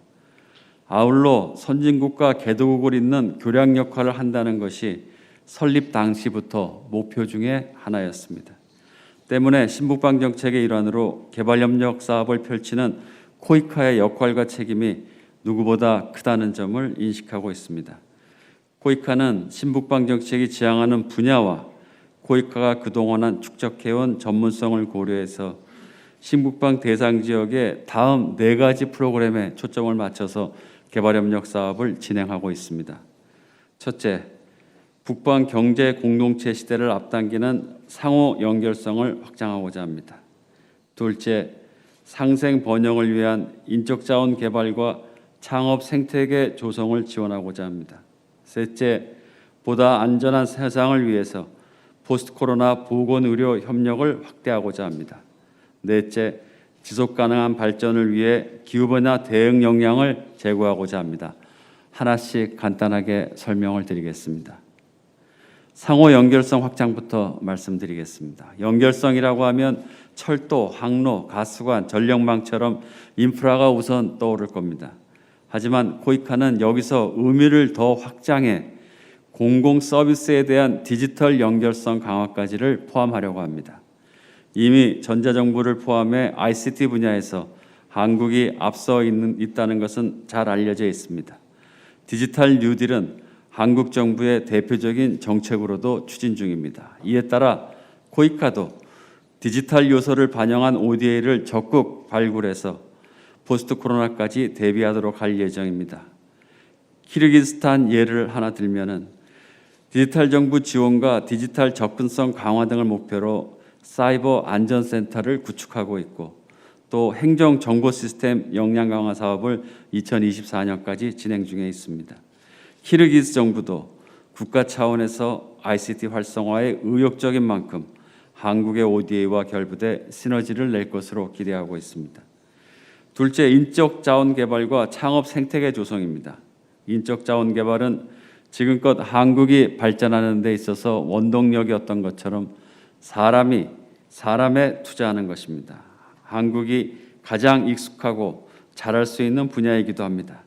아울러 선진국과 개도국을 잇는 교량 역할을 한다는 것이 설립 당시부터 목표 중에 하나였습니다. 때문에 신북방 정책의 일환으로 개발협력 사업을 펼치는 코이카의 역할과 책임이 누구보다 크다는 점을 인식하고 있습니다. 코이카는 신북방 정책이 지향하는 분야와 코이카가 그동안 축적해온 전문성을 고려해서 신북방 대상 지역의 다음 4가지 프로그램에 초점을 맞춰서 개발협력 사업을 진행하고 있습니다. 첫째, 북방 경제 공동체 시대를 앞당기는 상호 연결성을 확장하고자 합니다. 둘째, 상생 번영을 위한 인적 자원 개발과 창업 생태계 조성을 지원하고자 합니다. 셋째, 보다 안전한 세상을 위해서 포스트 코로나 보건의료 협력을 확대하고자 합니다. 넷째, 지속 가능한 발전을 위해 기후변화 대응 역량을 제고하고자 합니다. 하나씩 간단하게 설명을 드리겠습니다. 상호 연결성 확장부터 말씀드리겠습니다. 연결성이라고 하면 철도, 항로, 가스관, 전력망처럼 인프라가 우선 떠오를 겁니다. 하지만 코이카는 여기서 의미를 더 확장해 공공 서비스에 대한 디지털 연결성 강화까지를 포함하려고 합니다. 이미 전자정부를 포함해 ICT 분야에서 한국이 앞서 있다는 것은 잘 알려져 있습니다. 디지털 뉴딜은 한국 정부의 대표적인 정책으로도 추진 중입니다. 이에 따라 코이카도 디지털 요소를 반영한 ODA를 적극 발굴해서 포스트 코로나까지 대비하도록 할 예정입니다. 키르기스탄 예를 하나 들면은 디지털 정부 지원과 디지털 접근성 강화 등을 목표로 사이버 안전센터를 구축하고 있고 또 행정 정보 시스템 역량 강화 사업을 2024년까지 진행 중에 있습니다. 키르기스 정부도 국가 차원에서 ICT 활성화에 의욕적인 만큼 한국의 ODA와 결부돼 시너지를 낼 것으로 기대하고 있습니다. 둘째, 인적 자원 개발과 창업 생태계 조성입니다. 인적 자원 개발은 지금껏 한국이 발전하는 데 있어서 원동력이었던 것처럼 사람에 투자하는 것입니다. 한국이 가장 익숙하고 잘할 수 있는 분야이기도 합니다.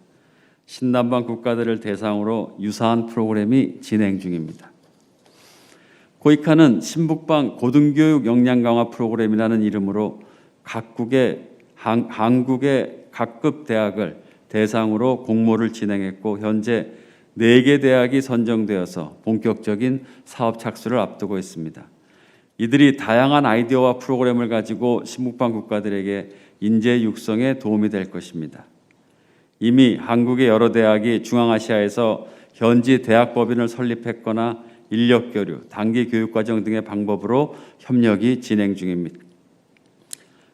신남방 국가들을 대상으로 유사한 프로그램이 진행 중입니다. 코이카는 신북방 고등교육 역량 강화 프로그램이라는 이름으로 한국의 각급 대학을 대상으로 공모를 진행했고 현재 4개 대학이 선정되어서 본격적인 사업 착수를 앞두고 있습니다. 이들이 다양한 아이디어와 프로그램을 가지고 신북방 국가들에게 인재 육성에 도움이 될 것입니다. 이미 한국의 여러 대학이 중앙아시아에서 현지 대학법인을 설립했거나 인력 교류, 단기 교육과정 등의 방법으로 협력이 진행 중입니다.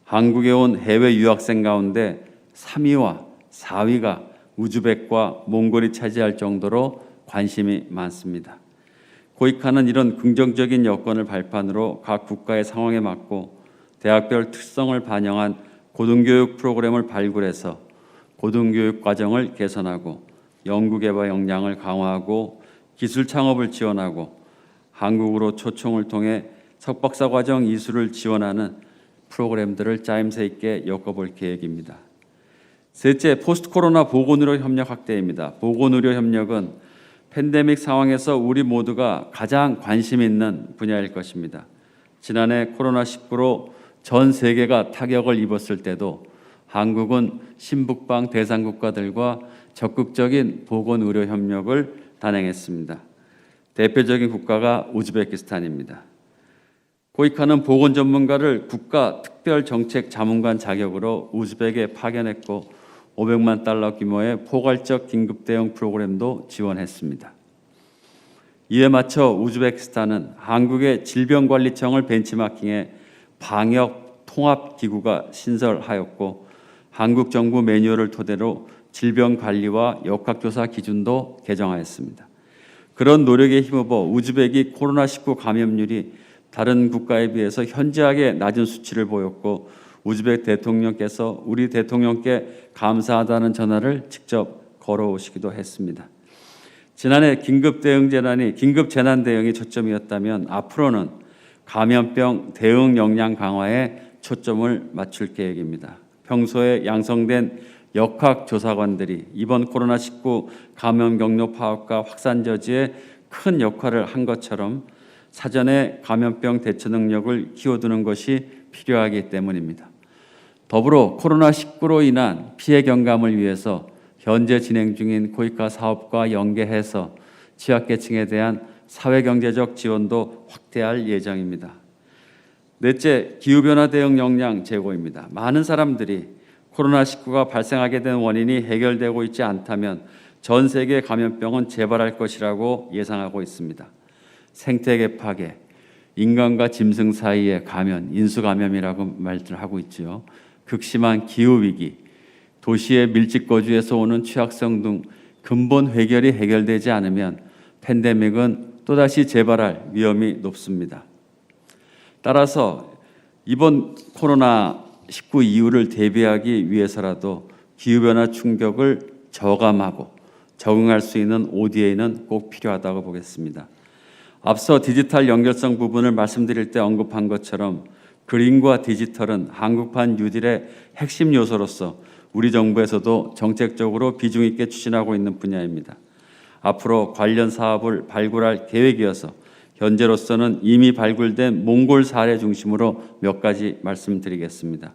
한국에 온 해외 유학생 가운데 3위와 4위가 우즈벡과 몽골이 차지할 정도로 관심이 많습니다. 코이카는 이런 긍정적인 여건을 발판으로 각 국가의 상황에 맞고 대학별 특성을 반영한 고등교육 프로그램을 발굴해서 고등교육 과정을 개선하고 연구개발 역량을 강화하고 기술 창업을 지원하고 한국으로 초청을 통해 석박사 과정 이수를 지원하는 프로그램들을 짜임새 있게 엮어볼 계획입니다. 셋째, 포스트 코로나 보건의료 협력 확대입니다. 보건의료 협력은 팬데믹 상황에서 우리 모두가 가장 관심 있는 분야일 것입니다. 지난해 코로나19로 전 세계가 타격을 입었을 때도 한국은 신북방 대상 국가들과 적극적인 보건의료 협력을 단행했습니다. 대표적인 국가가 우즈베키스탄입니다. 코이카는 보건 전문가를 국가 특별정책 자문관 자격으로 우즈벡에 파견했고 500만 달러 규모의 포괄적 긴급 대응 프로그램도 지원했습니다. 이에 맞춰 우즈베키스탄은 한국의 질병관리청을 벤치마킹해 방역 통합기구가 신설하였고 한국 정부 매뉴얼을 토대로 질병관리와 역학조사 기준도 개정하였습니다. 그런 노력에 힘입어 우즈벡이 코로나19 감염률이 다른 국가에 비해서 현저하게 낮은 수치를 보였고 우즈벡 대통령께서 우리 대통령께 감사하다는 전화를 직접 걸어오시기도 했습니다. 지난해 긴급 재난 대응이 초점이었다면 앞으로는 감염병 대응 역량 강화에 초점을 맞출 계획입니다. 평소에 양성된 역학조사관들이 이번 코로나19 감염 경로 파악과 확산 저지에 큰 역할을 한 것처럼 사전에 감염병 대처 능력을 키워두는 것이 필요하기 때문입니다. 더불어 코로나19로 인한 피해 경감을 위해서 현재 진행 중인 코이카 사업과 연계해서 취약계층에 대한 사회경제적 지원도 확대할 예정입니다. 넷째, 기후변화 대응 역량 제고입니다. 많은 사람들이 코로나19가 발생하게 된 원인이 해결되고 있지 않다면 전 세계 감염병은 재발할 것이라고 예상하고 있습니다. 생태계 파괴, 인간과 짐승 사이의 감염, 인수감염이라고 말들 하고 있죠. 극심한 기후위기, 도시의 밀집거주에서 오는 취약성 등 근본 해결이 해결되지 않으면 팬데믹은 또다시 재발할 위험이 높습니다. 따라서 이번 코로나19 이후를 대비하기 위해서라도 기후변화 충격을 저감하고 적응할 수 있는 ODA는 꼭 필요하다고 보겠습니다. 앞서 디지털 연결성 부분을 말씀드릴 때 언급한 것처럼 그린과 디지털은 한국판 뉴딜의 핵심 요소로서 우리 정부에서도 정책적으로 비중 있게 추진하고 있는 분야입니다. 앞으로 관련 사업을 발굴할 계획이어서 현재로서는 이미 발굴된 몽골 사례 중심으로 몇 가지 말씀드리겠습니다.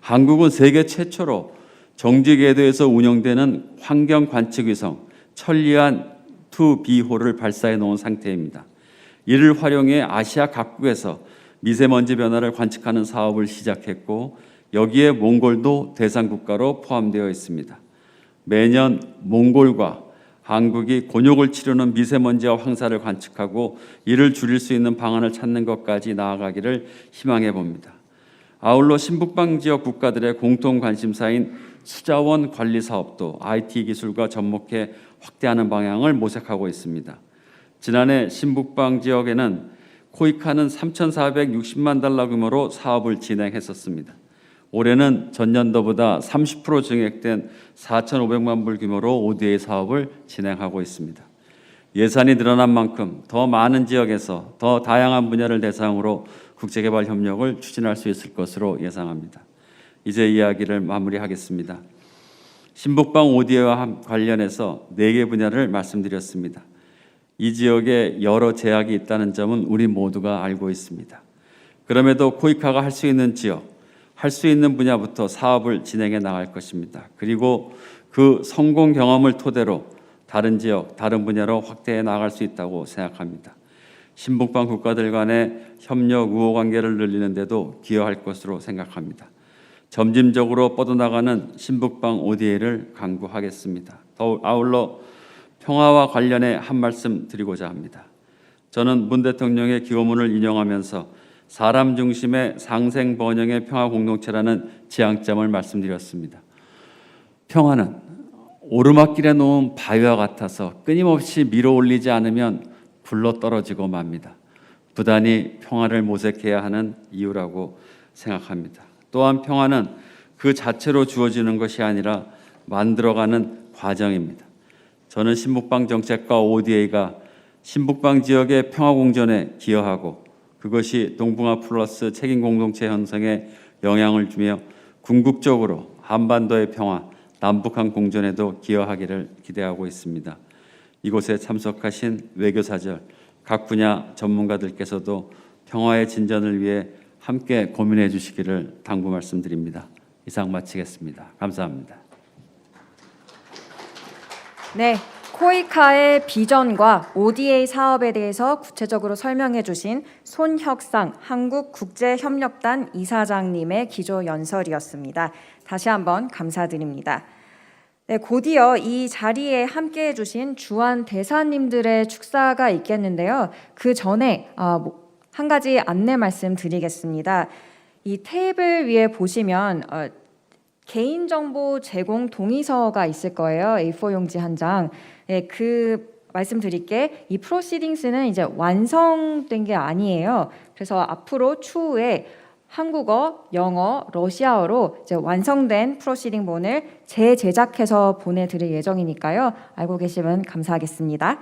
한국은 세계 최초로 정지궤도에서 운영되는 환경관측위성 천리안 2B호를 발사해 놓은 상태입니다. 이를 활용해 아시아 각국에서 미세먼지 변화를 관측하는 사업을 시작했고 여기에 몽골도 대상 국가로 포함되어 있습니다. 매년 몽골과 한국이 곤욕을 치르는 미세먼지와 황사를 관측하고 이를 줄일 수 있는 방안을 찾는 것까지 나아가기를 희망해 봅니다. 아울러 신북방 지역 국가들의 공통 관심사인 수자원 관리 사업도 IT 기술과 접목해 확대하는 방향을 모색하고 있습니다. 지난해 신북방 지역에는 코이카는 3,460만 달러 규모로 사업을 진행했었습니다. 올해는 전년도보다 30% 증액된 4,500만 불 규모로 ODA 사업을 진행하고 있습니다. 예산이 늘어난 만큼 더 많은 지역에서 더 다양한 분야를 대상으로 국제개발 협력을 추진할 수 있을 것으로 예상합니다. 이제 이야기를 마무리하겠습니다. 신북방 ODA와 관련해서 4개 분야를 말씀드렸습니다. 이 지역에 여러 제약이 있다는 점은 우리 모두가 알고 있습니다. 그럼에도 코이카가 할 수 있는 지역, 할 수 있는 분야부터 사업을 진행해 나갈 것입니다. 그리고 그 성공 경험을 토대로 다른 지역, 다른 분야로 확대해 나갈 수 있다고 생각합니다. 신북방 국가들 간의 협력 우호 관계를 늘리는 데도 기여할 것으로 생각합니다. 점진적으로 뻗어나가는 신북방 ODA를 강구하겠습니다. 아울러 평화와 관련해 한 말씀 드리고자 합니다. 저는 문 대통령의 기고문을 인용하면서 사람 중심의 상생 번영의 평화 공동체라는 지향점을 말씀드렸습니다. 평화는 오르막길에 놓은 바위와 같아서 끊임없이 밀어 올리지 않으면 굴러 떨어지고 맙니다. 부단히 평화를 모색해야 하는 이유라고 생각합니다. 또한 평화는 그 자체로 주어지는 것이 아니라 만들어가는 과정입니다. 저는 신북방 정책과 ODA가 신북방 지역의 평화 공존에 기여하고 그것이 동북아 플러스 책임 공동체 형성에 영향을 주며 궁극적으로 한반도의 평화, 남북한 공존에도 기여하기를 기대하고 있습니다. 이곳에 참석하신 외교사절, 각 분야 전문가들께서도 평화의 진전을 위해 함께 고민해 주시기를 당부 말씀드립니다. 이상 마치겠습니다. 감사합니다. 네, 코이카의 비전과 ODA 사업에 대해서 구체적으로 설명해 주신 손혁상 한국국제협력단 이사장님의 기조 연설이었습니다. 다시 한번 감사드립니다. 네, 곧이어 이 자리에 함께해 주신 주한 대사님들의 축사가 있겠는데요. 그 전에 한 가지 안내 말씀드리겠습니다. 이 테이블 위에 보시면 개인정보 제공 동의서가 있을 거예요. A4 용지 한 장. 네, 그 말씀드릴게 이 프로시딩스는 이제 완성된 게 아니에요. 그래서 앞으로 추후에 한국어, 영어, 러시아어로 이제 완성된 프로시딩본을 재제작해서 보내드릴 예정이니까요. 알고 계시면 감사하겠습니다.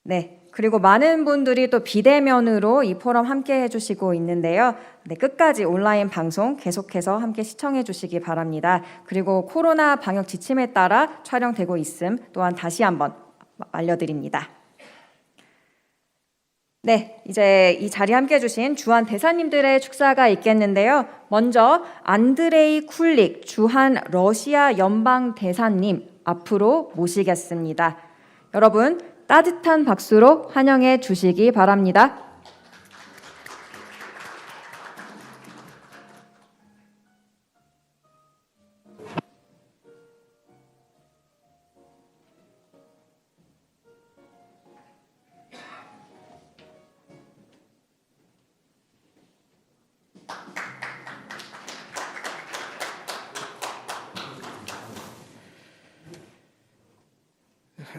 네. 그리고 많은 분들이 또 비대면으로 이 포럼 함께 해주시고 있는데요. 네, 끝까지 온라인 방송 계속해서 함께 시청해 주시기 바랍니다. 그리고 코로나 방역 지침에 따라 촬영되고 있음 또한 다시 한번 알려드립니다. 네, 이제 이 자리에 함께해 주신 주한 대사님들의 축사가 있겠는데요. 먼저 안드레이 쿨릭 주한 러시아 연방 대사님 앞으로 모시겠습니다. 여러분 따뜻한 박수로 환영해 주시기 바랍니다.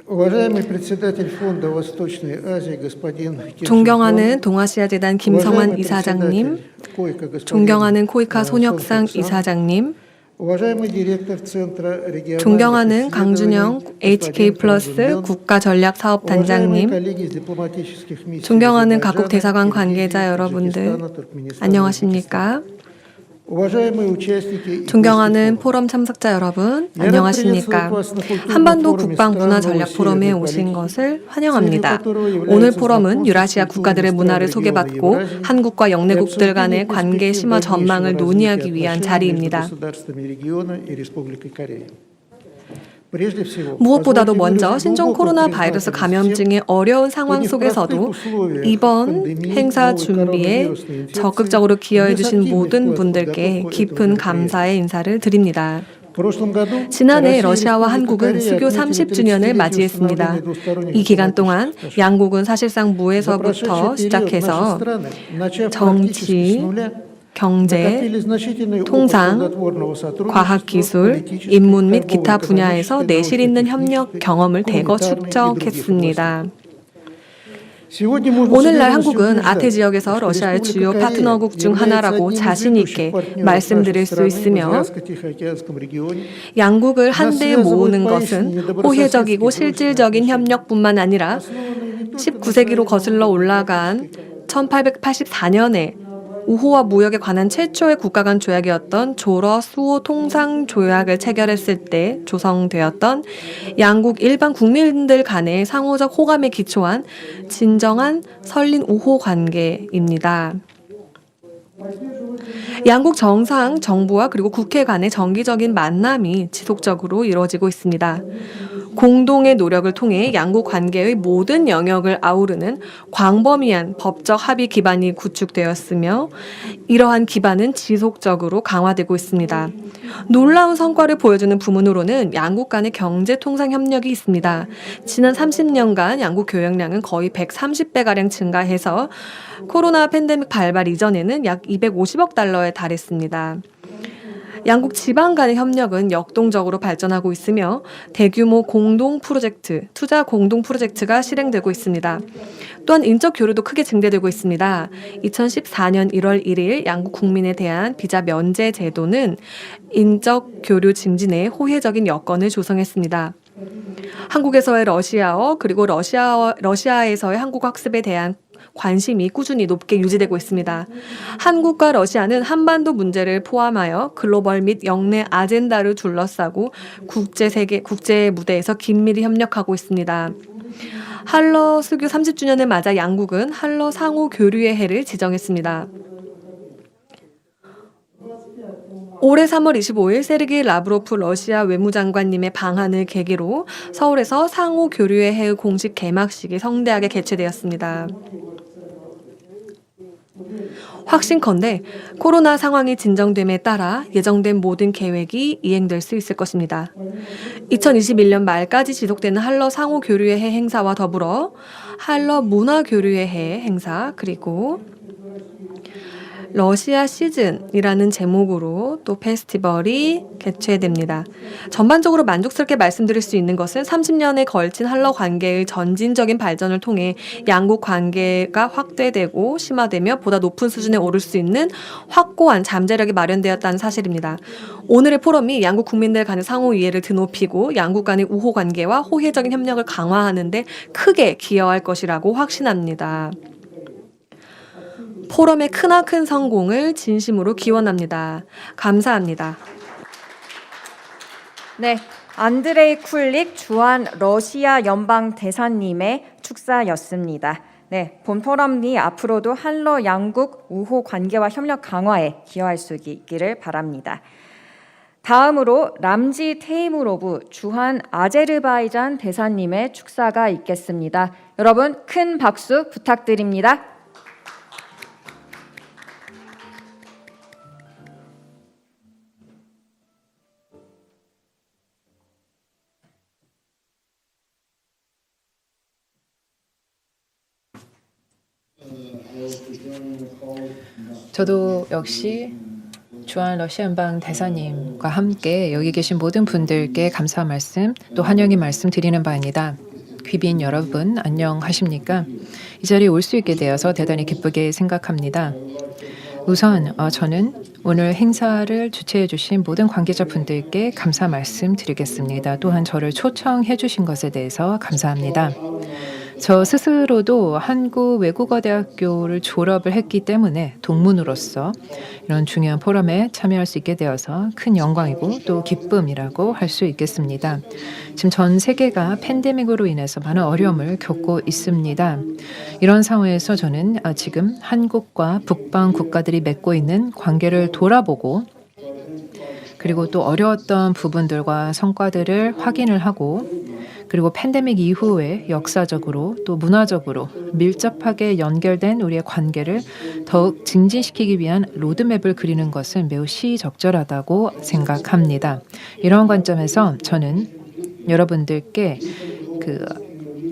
Уважаемый председатель Фонда Восточной Азии господин 존경하는 동아시아 재단 김성환 이사장님, 존경하는 코이카 손혁상 이사장님, 존경하는 강준영 HK 플러스 국가전략사업단장님, 존경하는 각국 대사관 관계자 여러분들, 안녕하십니까? 존경하는 포럼 참석자 여러분, 안녕하십니까? 한반도 국방문화전략 포럼에 오신 것을 환영합니다. 오늘 포럼은 유라시아 국가들의 문화를 소개받고 한국과 영내국들 간의 관계 심화 전망을 논의하기 위한 자리입니다. 무엇보다도 먼저 신종 코로나 바이러스 감염증의 어려운 상황 속에서도 이번 행사 준비에 적극적으로 기여해 주신 모든 분들께 깊은 감사의 인사를 드립니다. 지난해 러시아와 한국은 수교 30주년을 맞이했습니다. 이 기간 동안 양국은 사실상 무에서부터 시작해서 정치, 경제, 통상, 과학기술, 인문 및 기타 분야에서 내실 있는 협력 경험을 대거 축적했습니다. 오늘날 한국은 아태 지역에서 러시아의 주요 파트너국 중 하나라고 자신 있게 말씀드릴 수 있으며 양국을 한데에 모으는 것은 호혜적이고 실질적인 협력뿐만 아니라 19세기로 거슬러 올라간 1884년에 우호와 무역에 관한 최초의 국가 간 조약이었던 조러 수호 통상 조약을 체결했을 때 조성되었던 양국 일반 국민들 간의 상호적 호감에 기초한 진정한 설린 우호 관계입니다. 양국 정상, 정부와 그리고 국회 간의 정기적인 만남이 지속적으로 이루어지고 있습니다. 공동의 노력을 통해 양국 관계의 모든 영역을 아우르는 광범위한 법적 합의 기반이 구축되었으며 이러한 기반은 지속적으로 강화되고 있습니다. 놀라운 성과를 보여주는 부문으로는 양국 간의 경제 통상 협력이 있습니다. 지난 30년간 양국 교역량은 거의 130배가량 증가해서 코로나 팬데믹 발발 이전에는 약 250억 달러에 달했습니다. 양국 지방 간의 협력은 역동적으로 발전하고 있으며 대규모 공동 프로젝트, 투자 공동 프로젝트가 실행되고 있습니다. 또한 인적 교류도 크게 증대되고 있습니다. 2014년 1월 1일 양국 국민에 대한 비자 면제 제도는 인적 교류 증진에 호혜적인 여건을 조성했습니다. 한국에서의 러시아어 그리고 러시아에서의 한국 학습에 대한 관심이 꾸준히 높게 유지되고 있습니다. 한국과 러시아는 한반도 문제를 포함하여 글로벌 및 영내 아젠다를 둘러싸고 국제 무대에서 긴밀히 협력하고 있습니다. 한러 수교 30주년을 맞아 양국은 한러 상호 교류의 해를 지정했습니다. 올해 3월 25일 세르게이 라브로프 러시아 외무장관님의 방한을 계기로 서울에서 상호 교류의 해의 공식 개막식이 성대하게 개최되었습니다. 확신컨대 코로나 상황이 진정됨에 따라 예정된 모든 계획이 이행될 수 있을 것입니다. 2021년 말까지 지속되는 한러 상호 교류의 해 행사와 더불어 한러 문화 교류의 해 행사 그리고 러시아 시즌이라는 제목으로 또 페스티벌이 개최됩니다. 전반적으로 만족스럽게 말씀드릴 수 있는 것은 30년에 걸친 한러 관계의 전진적인 발전을 통해 양국 관계가 확대되고 심화되며 보다 높은 수준에 오를 수 있는 확고한 잠재력이 마련되었다는 사실입니다. 오늘의 포럼이 양국 국민들 간의 상호 이해를 드높이고 양국 간의 우호 관계와 호혜적인 협력을 강화하는 데 크게 기여할 것이라고 확신합니다. 포럼의 크나큰 성공을 진심으로 기원합니다. 감사합니다. 네, 안드레이 쿨릭 주한 러시아 연방 대사님의 축사였습니다. 네, 본 포럼이 앞으로도 한러 양국 우호 관계와 협력 강화에 기여할 수 있기를 바랍니다. 다음으로 람지 테이무로브 주한 아제르바이잔 대사님의 축사가 있겠습니다. 여러분 큰 박수 부탁드립니다. 저도 역시 주한 러시아 연방 대사님과 함께 여기 계신 모든 분들께 감사 말씀 또 환영의 말씀 드리는 바입니다. 귀빈 여러분 안녕하십니까? 이 자리에 올 수 있게 되어서 대단히 기쁘게 생각합니다. 우선 저는 오늘 행사를 주최해 주신 모든 관계자분들께 감사 말씀 드리겠습니다. 또한 저를 초청해 주신 것에 대해서 감사합니다. 저 스스로도 한국외국어대학교를 졸업을 했기 때문에 동문으로서 이런 중요한 포럼에 참여할 수 있게 되어서 큰 영광이고 또 기쁨이라고 할 수 있겠습니다. 지금 전 세계가 팬데믹으로 인해서 많은 어려움을 겪고 있습니다. 이런 상황에서 저는 지금 한국과 북방 국가들이 맺고 있는 관계를 돌아보고 그리고 또 어려웠던 부분들과 성과들을 확인을 하고 그리고 팬데믹 이후에 역사적으로 또 문화적으로 밀접하게 연결된 우리의 관계를 더욱 증진시키기 위한 로드맵을 그리는 것은 매우 시적절하다고 생각합니다. 이런 관점에서 저는 여러분들께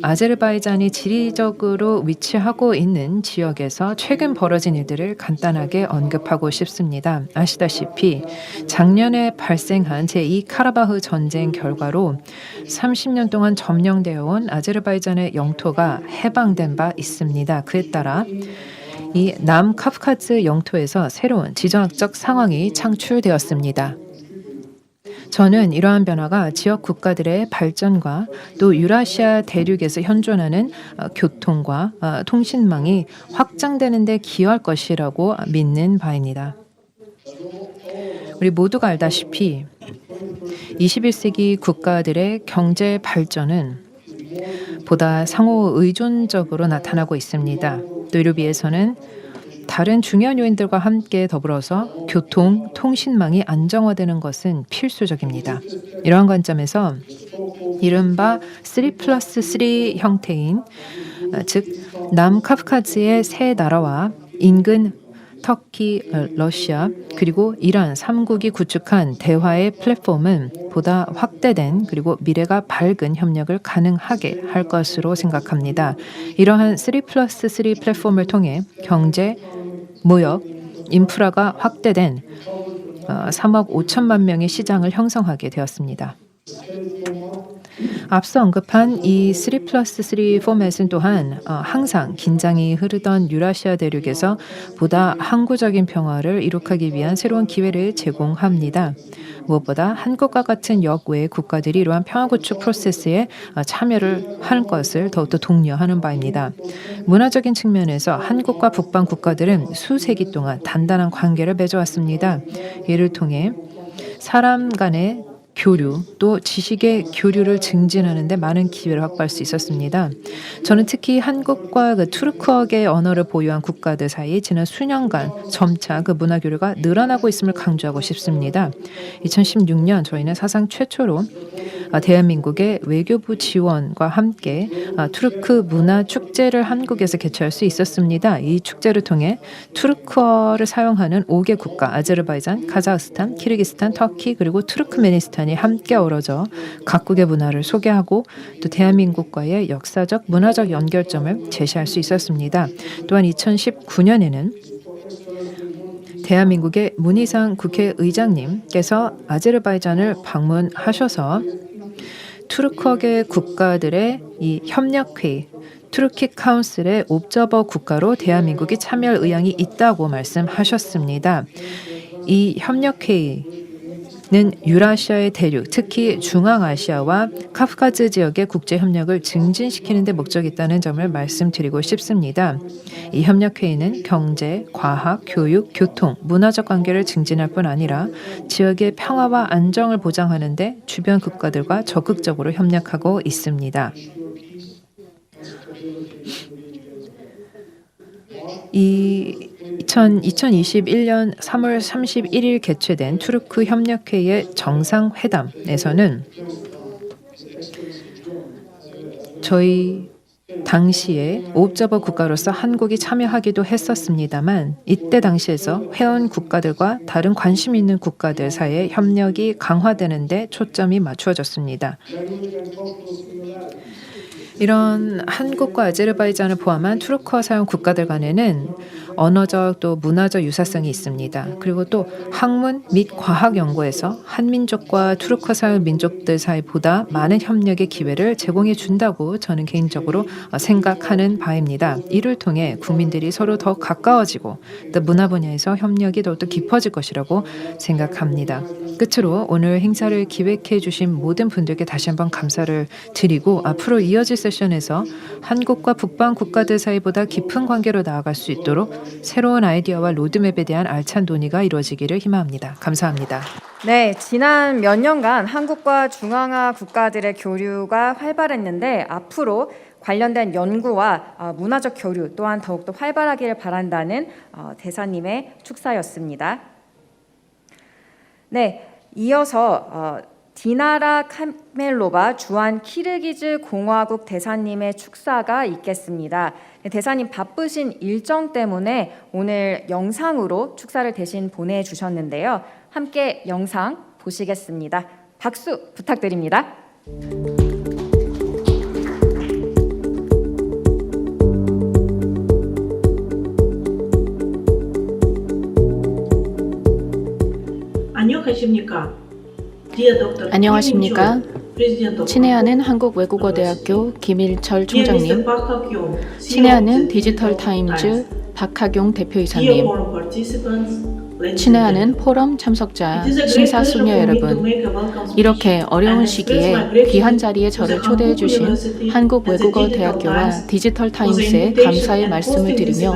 아제르바이잔이 지리적으로 위치하고 있는 지역에서 최근 벌어진 일들을 간단하게 언급하고 싶습니다. 아시다시피 작년에 발생한 제2 카라바흐 전쟁 결과로 30년 동안 점령되어 온 아제르바이잔의 영토가 해방된 바 있습니다. 그에 따라 이 남카프카즈 영토에서 새로운 지정학적 상황이 창출되었습니다. 저는 이러한 변화가 지역 국가들의 발전과 또 유라시아 대륙에서 현존하는 교통과 통신망이 확장되는 데 기여할 것이라고 믿는 바입니다. 우리 모두가 알다시피 21세기 국가들의 경제 발전은 보다 상호 의존적으로 나타나고 있습니다. 또 이를 위해서는 다른 중요한 요인들과 함께 더불어서 교통, 통신망이 안정화되는 것은 필수적입니다. 이러한 관점에서 이른바 3+3 형태인 즉 남카프카즈의 세 나라와 인근 터키, 러시아 그리고 이란 3국이 구축한 대화의 플랫폼은 보다 확대된 그리고 미래가 밝은 협력을 가능하게 할 것으로 생각합니다. 이러한 3+3 플랫폼을 통해 경제, 무역, 인프라가 확대된 3억 5천만 명의 시장을 형성하게 되었습니다. 앞서 언급한 이 3+3 포맷은 또한 항상 긴장이 흐르던 유라시아 대륙에서 보다 항구적인 평화를 이룩하기 위한 새로운 기회를 제공합니다. 무엇보다 한국과 같은 역외 국가들이 이러한 평화구축 프로세스에 참여를 하는 것을 더욱더 독려하는 바입니다. 문화적인 측면에서 한국과 북방 국가들은 수세기 동안 단단한 관계를 맺어왔습니다. 이를 통해 사람 간의 교류, 또 지식의 교류를 증진하는 데 많은 기회를 확보할 수 있었습니다. 저는 특히 한국과 투르크어계 언어를 보유한 국가들 사이 지난 수년간 점차 문화 교류가 늘어나고 있음을 강조하고 싶습니다. 2016년 저희는 사상 최초로 대한민국의 외교부 지원과 함께 투르크 문화 축제를 한국에서 개최할 수 있었습니다. 이 축제를 통해 투르크어를 사용하는 5개 국가 아제르바이잔, 카자흐스탄, 키르기스탄, 터키 그리고 투르크메니스탄이 함께 어우러져 각국의 문화를 소개하고 또 대한민국과의 역사적 문화적 연결점을 제시할 수 있었습니다. 또한 2019년에는 대한민국의 문희상 국회의장님께서 아제르바이잔을 방문하셔서 투르크어계 국가들의 이 협력회의 투르키 카운슬의 옵저버 국가로 대한민국이 참여할 의향이 있다고 말씀하셨습니다. 이 협력회의는 유라시아의 대륙, 특히 중앙아시아와 카프카즈 지역의 국제협력을 증진시키는 데 목적이 있다는 점을 말씀드리고 싶습니다. 이 협력회의는 경제, 과학, 교육, 교통, 문화적 관계를 증진할 뿐 아니라 지역의 평화와 안정을 보장하는 데 주변 국가들과 적극적으로 협력하고 있습니다. 이 2021년 3월 31일 개최된 투르크 협력회의 정상회담에서는 저희 당시에 옵저버 국가로서 한국이 참여하기도 했었습니다만 이때 당시에서 회원 국가들과 다른 관심 있는 국가들 사이의 협력이 강화되는 데 초점이 맞추어졌습니다. 이런 한국과 아제르바이잔을 포함한 투르크어 사용 국가들 간에는 언어적 또 문화적 유사성이 있습니다. 그리고 또 학문 및 과학 연구에서 한민족과 투르크어 사용 민족들 사이 보다 많은 협력의 기회를 제공해 준다고 저는 개인적으로 생각하는 바입니다. 이를 통해 국민들이 서로 더 가까워지고 또 문화 분야에서 협력이 더욱더 깊어질 것이라고 생각합니다. 끝으로 오늘 행사를 기획해 주신 모든 분들께 다시 한번 감사를 드리고 앞으로 이어질 세션에서 한국과 북방 국가들 사이보다 깊은 관계로 나아갈 수 있도록 새로운 아이디어와 로드맵에 대한 알찬 논의가 이루어지기를 희망합니다. 감사합니다. 네, 지난 몇 년간 한국과 중앙아 국가들의 교류가 활발했는데 앞으로 관련된 연구와 문화적 교류 또한 더욱더 활발하기를 바란다는 대사님의 축사였습니다. 네, 이어서 디나라 카멜로바 주한 키르기즈 공화국 대사님의 축사가 있겠습니다. 대사님 바쁘신 일정 때문에 오늘 영상으로 축사를 대신 보내주셨는데요. 함께 영상 보시겠습니다. 박수 부탁드립니다. 안녕하십니까. 친애하는 한국외국어대학교 김일철 총장님, 친애하는 디지털타임즈 박하경 대표이사님, 친애하는 포럼 참석자 심사숙녀 여러분, 이렇게 어려운 시기에 귀한 자리에 저를 초대해 주신 한국외국어대학교와 디지털타임스에 감사의 말씀을 드리며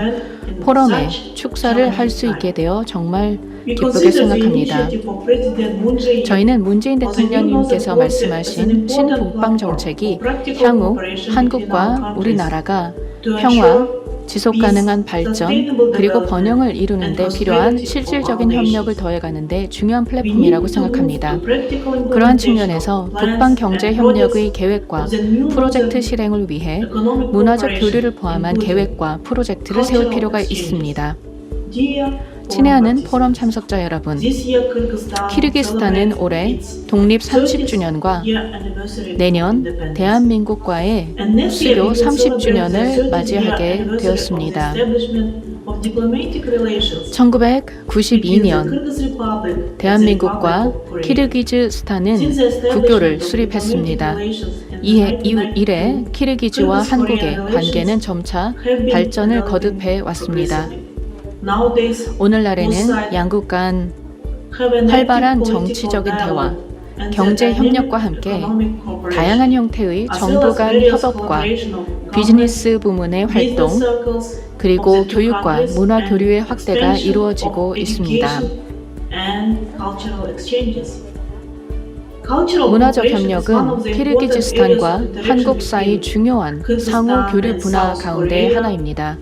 포럼에 축사를 할 수 있게 되어 정말 기쁘게 생각합니다. 저희는 문재인 대통령님께서 말씀하신 신북방 정책이 향후 한국과 우리나라가 평화, 지속가능한 발전, 그리고 번영을 이루는 데 필요한 실질적인 협력을 더해가는 데 중요한 플랫폼이라고 생각합니다. 그러한 측면에서 북방 경제 협력의 계획과 프로젝트 실행을 위해 문화적 교류를 포함한 계획과 프로젝트를 세울 필요가 있습니다. 친애하는 포럼 참석자 여러분, 키르기스탄은 올해 독립 30주년과 내년 대한민국과의 수교 30주년을 맞이하게 되었습니다. 1992년 대한민국과 키르기즈스탄은 국교를 수립했습니다. 이래 키르기즈와 한국의 관계는 점차 발전을 거듭해 왔습니다. 오늘날에는 양국 간 활발한 정치적인 대화, 경제 협력과 함께 다양한 형태의 정부 간 협업과 비즈니스 부문의 활동, 그리고 교육과 문화 교류의 확대가 이루어지고 있습니다. 문화적 협력은 키르기즈스탄과 한국 사이 중요한 상호 교류 분야 가운데 하나입니다.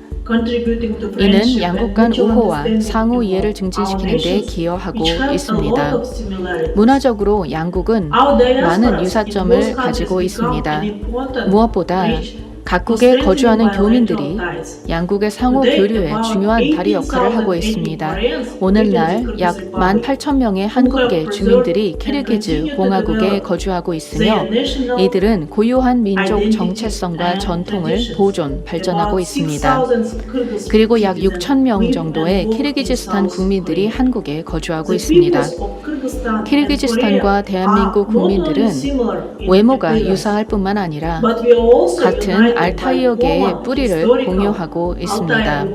이는 양국 간 우호와 상호 이해를 증진시키는 데 기여하고 있습니다. 문화적으로 양국은 많은 유사점을 가지고 있습니다. 무엇보다 각국에 거주하는 교민들이 양국의 상호 교류에 중요한 다리 역할을 하고 있습니다. 오늘날 약 18,000명의 한국계 주민들이 키르기즈 공화국에 거주하고 있으며 이들은 고유한 민족 정체성과 전통을 보존, 발전하고 있습니다. 그리고 약 6,000명 정도의 키르기즈스탄 국민들이 한국에 거주하고 있습니다. 키르기즈스탄과 대한민국 국민들은 외모가 유사할 뿐만 아니라 같은 알타이어계의 뿌리를 공유하고 있습니다.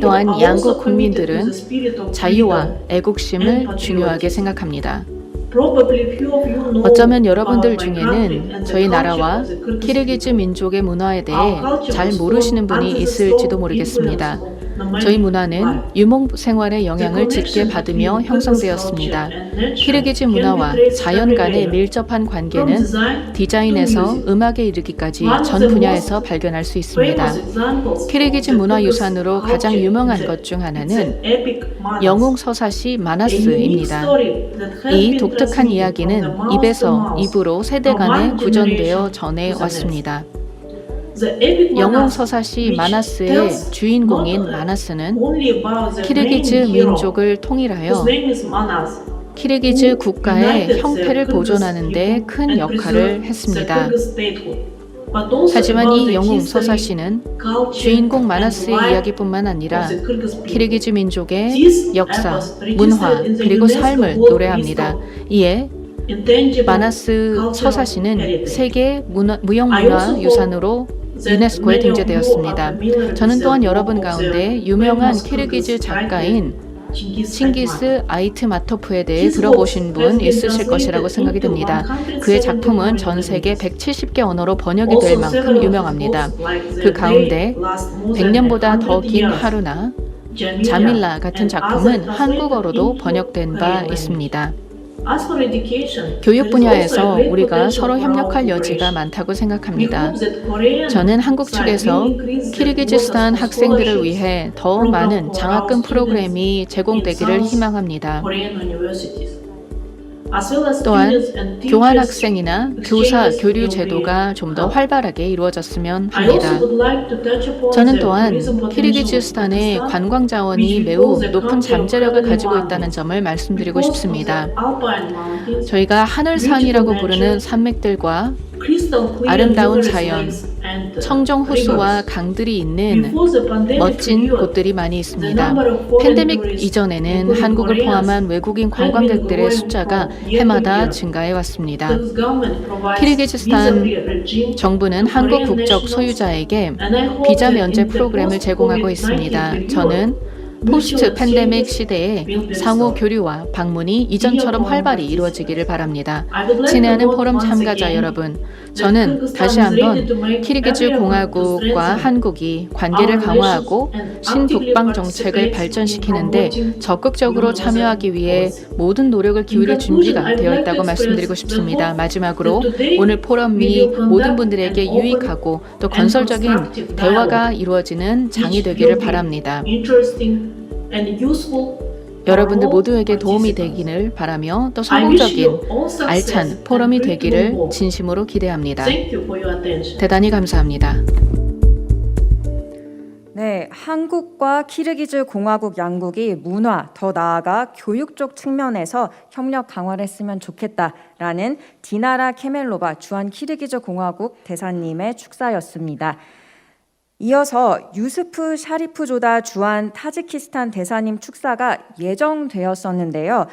또한 양국 국민들은 자유와 애국심을 중요하게 생각합니다. 어쩌면 여러분들 중에는 저희 나라와 키르기즈 민족의 문화에 대해 잘 모르시는 분이 있을지도 모르겠습니다. 저희 문화는 유목 생활의 영향을 짙게 받으며 형성되었습니다. 키르기즈 문화와 자연 간의 밀접한 관계는 디자인에서 음악에 이르기까지 전 분야에서 발견할 수 있습니다. 키르기즈 문화유산으로 가장 유명한 것 중 하나는 영웅 서사시 마나스입니다. 이 독특한 이야기는 입에서 입으로 세대 간에 구전되어 전해왔습니다. 영웅 서사시 마나스의 주인공인 마나스는 키르기즈 민족을 통일하여 키르기즈 국가의 형태를 보존하는 데 큰 역할을 했습니다. 하지만 이 영웅 서사시는 주인공 마나스의 이야기뿐만 아니라 키르기즈 민족의 역사, 문화, 그리고 삶을 노래합니다. 이에 마나스 서사시는 세계 무형문화유산으로 유네스코에 등재되었습니다. 저는 또한 여러분 가운데 유명한 키르기즈 작가인 칭기스 아이트마토프에 대해 들어보신 분 있으실 것이라고 생각이 듭니다. 그의 작품은 전 세계 170개 언어로 번역이 될 만큼 유명합니다. 그 가운데 100년보다 더 긴 하루나 자밀라 같은 작품은 한국어로도 번역된 바 있습니다. 교육 분야에서 우리가 서로 협력할 여지가 많다고 생각합니다. 저는 한국 측에서 키르기즈스탄 학생들을 위해 더 많은 장학금 프로그램이 제공되기를 희망합니다. 또한 교환학생이나 교사 교류 제도가 좀 더 활발하게 이루어졌으면 합니다. 저는 또한 키르기즈스탄의 관광 자원이 매우 높은 잠재력을 가지고 있다는 점을 말씀드리고 싶습니다. 저희가 하늘산이라고 부르는 산맥들과 아름다운 자연, 청정 호수와 강들이 있는 멋진 곳들이 많이 있습니다. 팬데믹 이전에는 한국을 포함한 외국인 관광객들의 숫자가 해마다 증가해 왔습니다. 키르기즈스탄 정부는 한국 국적 소유자에게 비자 면제 프로그램을 제공하고 있습니다. 저는 포스트 팬데믹 시대에 상호 교류와 방문이 이전처럼 활발히 이루어지기를 바랍니다. 친애하는 포럼 참가자 여러분, 저는 다시 한번 키르기즈 공화국과 한국이 관계를 강화하고 신북방 정책을 발전시키는데 적극적으로 참여하기 위해 모든 노력을 기울일 준비가 되어 있다고 말씀드리고 싶습니다. 마지막으로 오늘 포럼이 모든 분들에게 유익하고 또 건설적인 대화가 이루어지는 장이 되기를 바랍니다. 여러분들 모두에게 도움이 되기를 바라며 또 성공적인 알찬 포럼이 되기를 진심으로 기대합니다. 대단히 감사합니다. 네, 한국과 키르기즈 공화국 양국이 문화, 더 나아가 교육 쪽 측면에서 협력 강화를 했으면 좋겠다라는 디나라 케멜로바 주한 키르기즈 공화국 대사님의 축사였습니다. 이어서 유스프 샤리프조다 주한 타지키스탄 대사님 축사가 예정되었었는데요.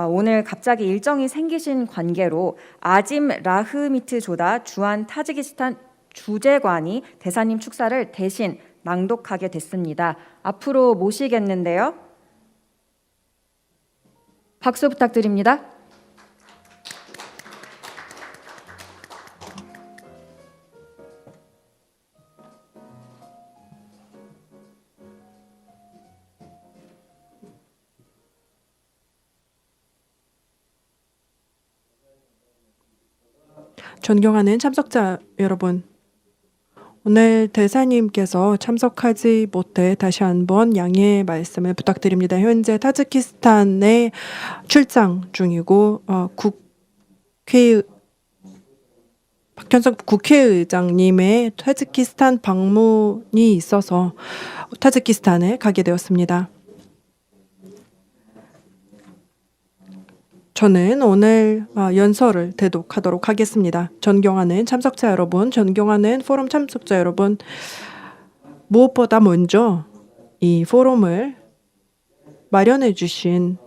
오늘 갑자기 일정이 생기신 관계로 아짐 라흐미트 조다 주한 타지키스탄 주재관이 대사님 축사를 대신 낭독하게 됐습니다. 앞으로 모시겠는데요. 박수 부탁드립니다. 존경하는 참석자 여러분, 오늘 대사님께서 참석하지 못해 다시 한번 양해의 말씀을 부탁드립니다. 현재 타지키스탄에 출장 중이고 박현석 국회의장님의 타지키스탄 방문이 있어서 타지키스탄에 가게 되었습니다. 저는 오늘 연설을 대독하도록 하겠습니다. 존경하는 참석자 여러분, 존경하는 포럼 참석자 여러분, 무엇보다 먼저 이 포럼을 마련해 주신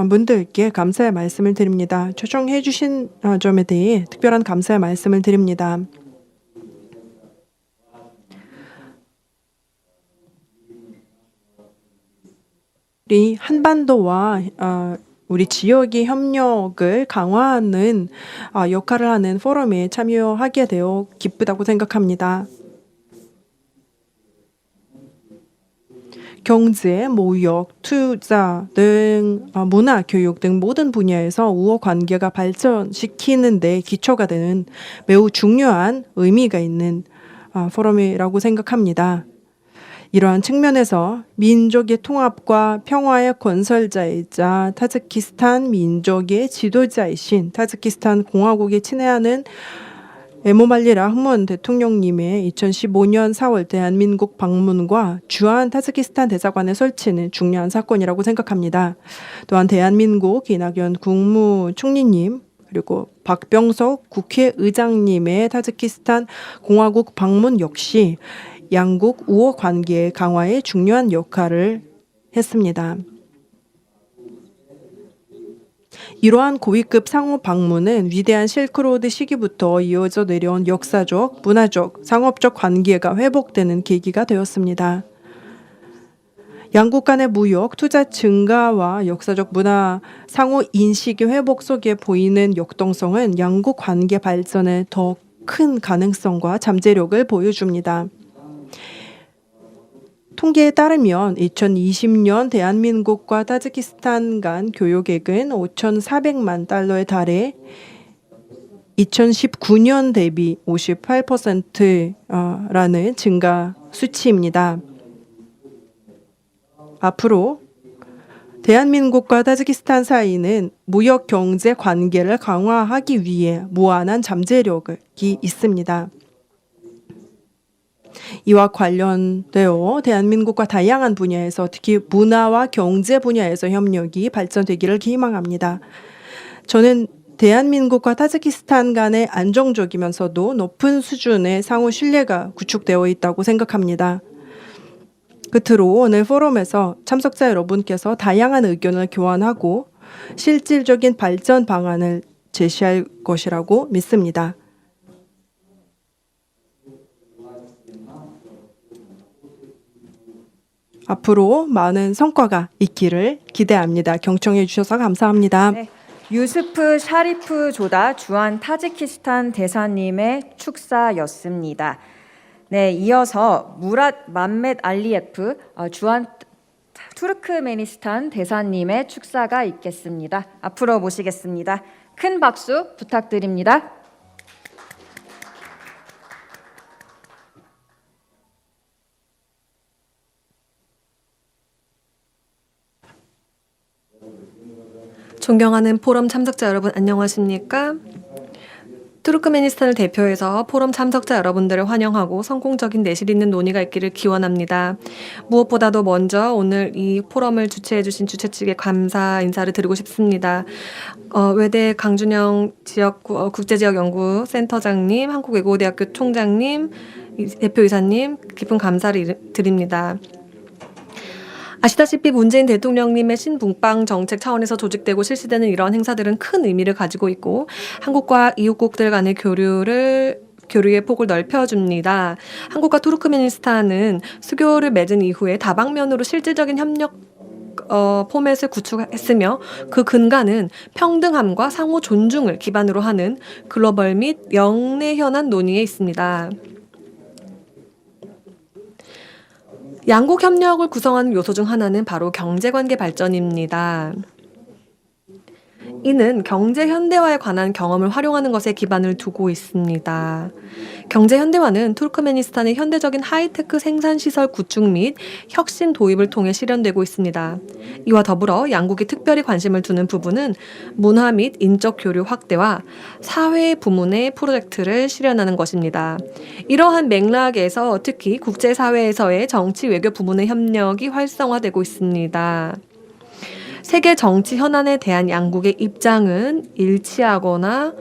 분들께 감사의 말씀을 드립니다. 초청해 주신 점에 대해 특별한 감사의 말씀을 드립니다. 우리 한반도와 우리 지역의 협력을 강화하는 역할을 하는 포럼에 참여하게 되어 기쁘다고 생각합니다. 경제, 무역, 투자 등 문화, 교육 등 모든 분야에서 우호 관계가 발전시키는 데 기초가 되는 매우 중요한 의미가 있는 포럼이라고 생각합니다. 이러한 측면에서 민족의 통합과 평화의 건설자이자 타지키스탄 민족의 지도자이신 타지키스탄 공화국에 친애하는 에모말리 라흐몬 대통령님의 2015년 4월 대한민국 방문과 주한 타지키스탄 대사관의 설치는 중요한 사건이라고 생각합니다. 또한 대한민국 이낙연 국무총리님 그리고 박병석 국회의장님의 타지키스탄 공화국 방문 역시 양국 우호 관계 강화에 중요한 역할을 했습니다. 이러한 고위급 상호 방문은 위대한 실크로드 시기부터 이어져 내려온 역사적, 문화적, 상업적 관계가 회복되는 계기가 되었습니다. 양국 간의 무역, 투자 증가와 역사적 문화 상호 인식의 회복 속에 보이는 역동성은 양국 관계 발전에 더 큰 가능성과 잠재력을 보여줍니다. 통계에 따르면 2020년 대한민국과 타지키스탄 간 교역액은 5,400만 달러에 달해 2019년 대비 58%라는 증가 수치입니다. 앞으로 대한민국과 타지키스탄 사이는 무역 경제 관계를 강화하기 위해 무한한 잠재력이 있습니다. 이와 관련되어 대한민국과 다양한 분야에서 특히 문화와 경제 분야에서 협력이 발전되기를 희망합니다. 저는 대한민국과 타지키스탄 간의 안정적이면서도 높은 수준의 상호 신뢰가 구축되어 있다고 생각합니다. 끝으로 오늘 포럼에서 참석자 여러분께서 다양한 의견을 교환하고 실질적인 발전 방안을 제시할 것이라고 믿습니다. 앞으로 많은 성과가 있기를 기대합니다. 경청해 주셔서 감사합니다. 네. 유스프 샤리프 조다 주한 타지키스탄 대사님의 축사였습니다. 네, 이어서 무랏 맘멧 알리예프 주한 투르크메니스탄 대사님의 축사가 있겠습니다. 앞으로 모시겠습니다. 큰 박수 부탁드립니다. 존경하는 포럼 참석자 여러분 안녕하십니까? 투르크메니스탄을 대표해서 포럼 참석자 여러분들을 환영하고 성공적인 내실 있는 논의가 있기를 기원합니다. 무엇보다도 먼저 오늘 이 포럼을 주최해 주신 주최 측에 감사 인사를 드리고 싶습니다. 외대 강준영 국제지역연구센터장님, 한국외국어대학교 총장님, 대표이사님 깊은 감사를 드립니다. 아시다시피 문재인 대통령님의 신북방 정책 차원에서 조직되고 실시되는 이러한 행사들은 큰 의미를 가지고 있고 한국과 이웃국들 간의 교류의 폭을 넓혀줍니다. 한국과 투르크메니스탄은 수교를 맺은 이후에 다방면으로 실질적인 협력 포맷을 구축했으며 그 근간은 평등함과 상호 존중을 기반으로 하는 글로벌 및 영내현안 논의에 있습니다. 양국 협력을 구성하는 요소 중 하나는 바로 경제관계 발전입니다. 이는 경제 현대화에 관한 경험을 활용하는 것에 기반을 두고 있습니다. 경제 현대화는 투르크메니스탄의 현대적인 하이테크 생산시설 구축 및 혁신 도입을 통해 실현되고 있습니다. 이와 더불어 양국이 특별히 관심을 두는 부분은 문화 및 인적 교류 확대와 사회 부문의 프로젝트를 실현하는 것입니다. 이러한 맥락에서 특히 국제사회에서의 정치 외교 부문의 협력이 활성화되고 있습니다. 세계 정치 현안에 대한 양국의 입장은 일치하거나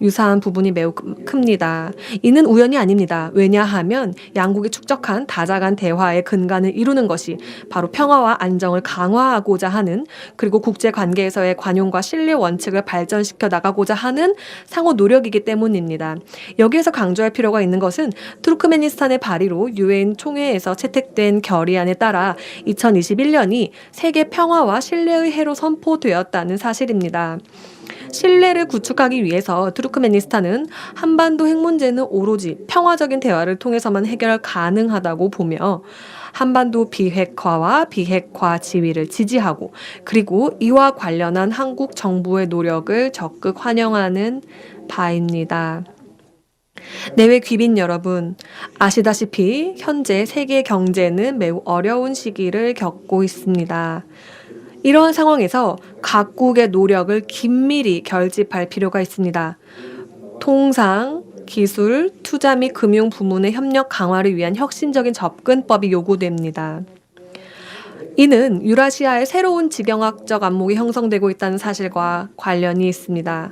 유사한 부분이 매우 큽니다. 이는 우연이 아닙니다. 왜냐하면 양국이 축적한 다자간 대화의 근간을 이루는 것이 바로 평화와 안정을 강화하고자 하는 그리고 국제관계에서의 관용과 신뢰 원칙을 발전시켜 나가고자 하는 상호 노력이기 때문입니다. 여기에서 강조할 필요가 있는 것은 투르크메니스탄의 발의로 유엔 총회에서 채택된 결의안에 따라 2021년이 세계 평화와 신뢰의 해로 선포되었다는 사실입니다. 신뢰를 구축하기 위해서 투르크메니스탄은 한반도 핵 문제는 오로지 평화적인 대화를 통해서만 해결 가능하다고 보며 한반도 비핵화와 비핵화 지위를 지지하고 그리고 이와 관련한 한국 정부의 노력을 적극 환영하는 바입니다. 내외 귀빈 여러분, 아시다시피 현재 세계 경제는 매우 어려운 시기를 겪고 있습니다. 이러한 상황에서 각국의 노력을 긴밀히 결집할 필요가 있습니다. 통상, 기술, 투자 및 금융 부문의 협력 강화를 위한 혁신적인 접근법이 요구됩니다. 이는 유라시아의 새로운 지경학적 안목이 형성되고 있다는 사실과 관련이 있습니다.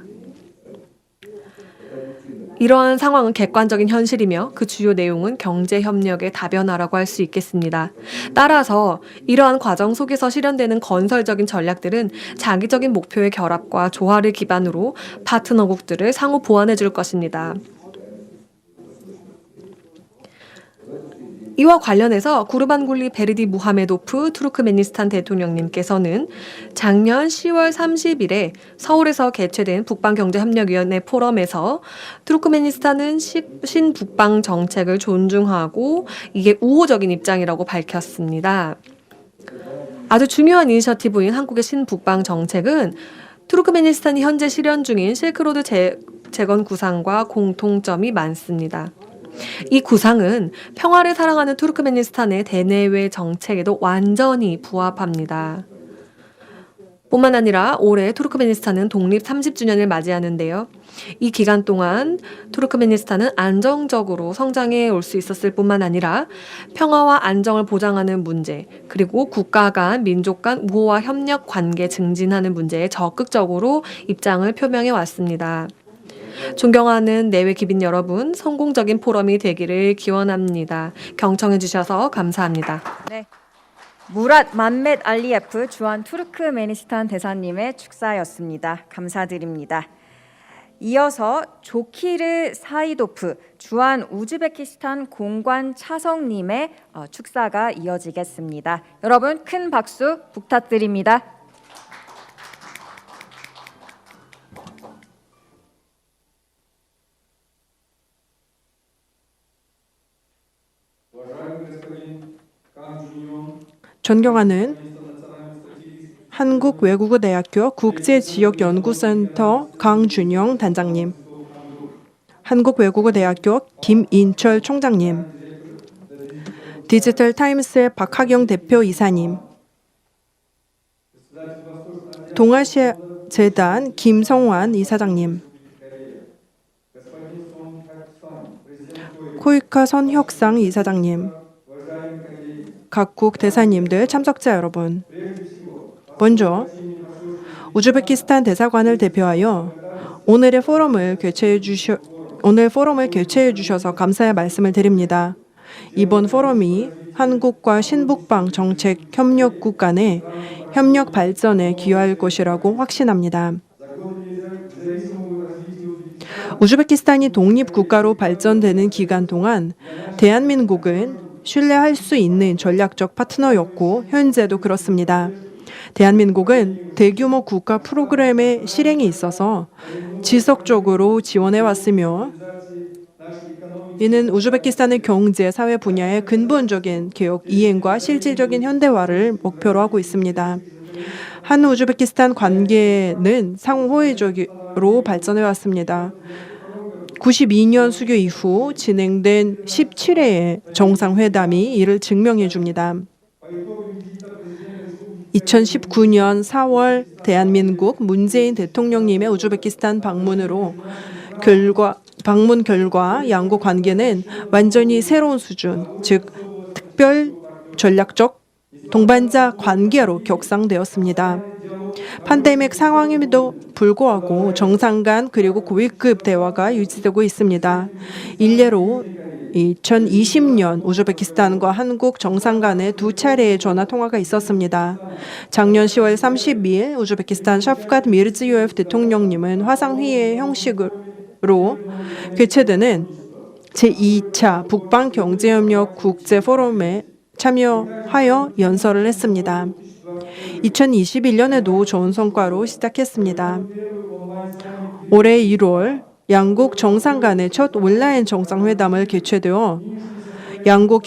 이러한 상황은 객관적인 현실이며 그 주요 내용은 경제협력의 다변화라고 할 수 있겠습니다. 따라서 이러한 과정 속에서 실현되는 건설적인 전략들은 장기적인 목표의 결합과 조화를 기반으로 파트너국들을 상호 보완해 줄 것입니다. 이와 관련해서 구르반굴리 베르디 무하메도프 투르크메니스탄 대통령님께서는 작년 10월 30일에 서울에서 개최된 북방경제협력위원회 포럼에서 투르크메니스탄은 신북방 정책을 존중하고 이게 우호적인 입장이라고 밝혔습니다. 아주 중요한 이니셔티브인 한국의 신북방 정책은 투르크메니스탄이 현재 실현 중인 실크로드 재건 구상과 공통점이 많습니다. 이 구상은 평화를 사랑하는 투르크메니스탄의 대내외 정책에도 완전히 부합합니다. 뿐만 아니라 올해 투르크메니스탄은 독립 30주년을 맞이하는데요. 이 기간 동안 투르크메니스탄은 안정적으로 성장해 올 수 있었을 뿐만 아니라 평화와 안정을 보장하는 문제, 그리고 국가 간, 민족 간 우호와 협력 관계 증진하는 문제에 적극적으로 입장을 표명해 왔습니다. 존경하는 내외 귀빈 여러분, 성공적인 포럼이 되기를 기원합니다. 경청해 주셔서 감사합니다. 네. 무랏 맘멧 알리예프 주한 투르크메니스탄 대사님의 축사였습니다. 감사드립니다. 이어서 조키르 사이도프 주한 우즈베키스탄 공관 차성님의 축사가 이어지겠습니다. 여러분 큰 박수 부탁드립니다. 존경하는 한국외국어대학교 국제지역연구센터 강준영 단장님, 한국외국어대학교 김인철 총장님, 디지털타임스의 박하경 대표이사님, 동아시아재단 김성환 이사장님, 코이카 선혁상 이사장님, 각국 대사님들, 참석자 여러분, 먼저 우즈베키스탄 대사관을 대표하여 오늘 포럼을 개최해 주셔서 감사의 말씀을 드립니다. 이번 포럼이 한국과 신북방 정책 협력국 간의 협력 발전에 기여할 것이라고 확신합니다. 우즈베키스탄이 독립국가로 발전되는 기간 동안 대한민국은 신뢰할 수 있는 전략적 파트너였고 현재도 그렇습니다. 대한민국은 대규모 국가 프로그램의 실행에 있어서 지속적으로 지원해왔으며 이는 우즈베키스탄의 경제, 사회 분야의 근본적인 개혁 이행과 실질적인 현대화를 목표로 하고 있습니다. 한 우즈베키스탄 관계는 상호 호혜적으로 발전해왔습니다. 92년 수교 이후 진행된 17회의 정상회담이 이를 증명해 줍니다. 2019년 4월 대한민국 문재인 대통령님의 우즈베키스탄 방문 결과 양국 관계는 완전히 새로운 수준, 즉 특별 전략적 동반자 관계로 격상되었습니다. 팬데믹 상황임에도 불구하고 정상 간 그리고 고위급 대화가 유지되고 있습니다. 일례로 2020년 우즈베키스탄과 한국 정상 간의 두 차례의 전화 통화가 있었습니다. 작년 10월 30일 우즈베키스탄 샤프갓 미르지요예프 대통령님은 화상회의 형식으로 개최되는 제2차 북방경제협력 국제포럼에 참여하여 연설을 했습니다. 2021년에도 좋은 성과로 시작했습니다. 올해 1월 양국 정상 간의 첫 온라인 정상회담을 개최되어 양국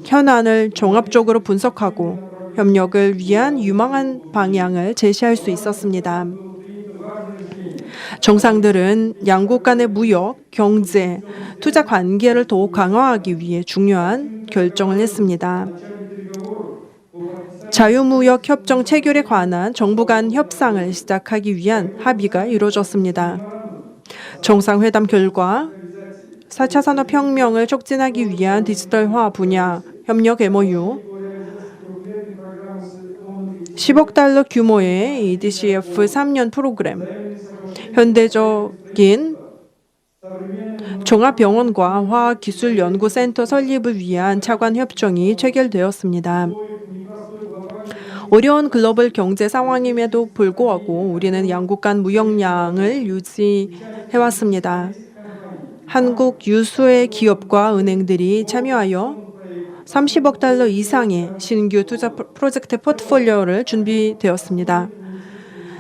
현안을 종합적으로 분석하고 협력을 위한 유망한 방향을 제시할 수 있었습니다. 정상들은 양국 간의 무역, 경제, 투자 관계를 더욱 강화하기 위해 중요한 결정을 했습니다. 자유무역 협정 체결에 관한 정부 간 협상을 시작하기 위한 합의가 이루어졌습니다. 정상회담 결과 4차 산업혁명을 촉진하기 위한 디지털화 분야 협력 MOU, 10억 달러 규모의 EDCF 3년 프로그램, 현대적인 종합병원과 화학기술연구센터 설립을 위한 차관 협정이 체결되었습니다. 어려운 글로벌 경제 상황임에도 불구하고 우리는 양국 간 무역량을 유지해왔습니다. 한국 유수의 기업과 은행들이 참여하여 30억 달러 이상의 신규 투자 프로젝트 포트폴리오를 준비되었습니다.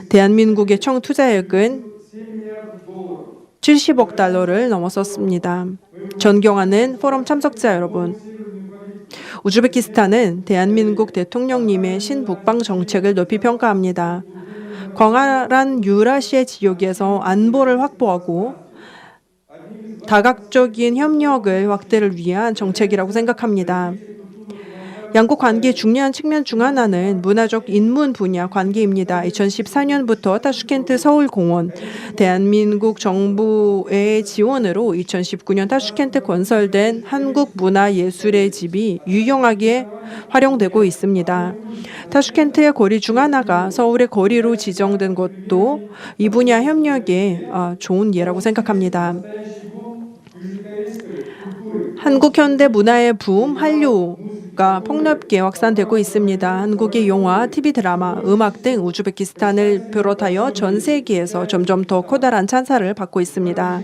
대한민국의 총 투자액은 70억 달러를 넘어섰습니다. 존경하는 포럼 참석자 여러분, 우즈베키스탄은 대한민국 대통령님의 신북방 정책을 높이 평가합니다. 광활한 유라시아 지역에서 안보를 확보하고 다각적인 협력을 확대를 위한 정책이라고 생각합니다. 양국 관계의 중요한 측면 중 하나는 문화적 인문 분야 관계입니다. 2014년부터 타슈켄트 서울공원, 대한민국 정부의 지원으로 2019년 타슈켄트 건설된 한국문화예술의 집이 유용하게 활용되고 있습니다. 타슈켄트의 거리 중 하나가 서울의 거리로 지정된 것도 이 분야 협력의 좋은 예라고 생각합니다. 한국 현대 문화의 붐, 한류가 폭넓게 확산되고 있습니다. 한국의 영화, TV 드라마, 음악 등 우즈베키스탄을 비롯하여 전 세계에서 점점 더 커다란 찬사를 받고 있습니다.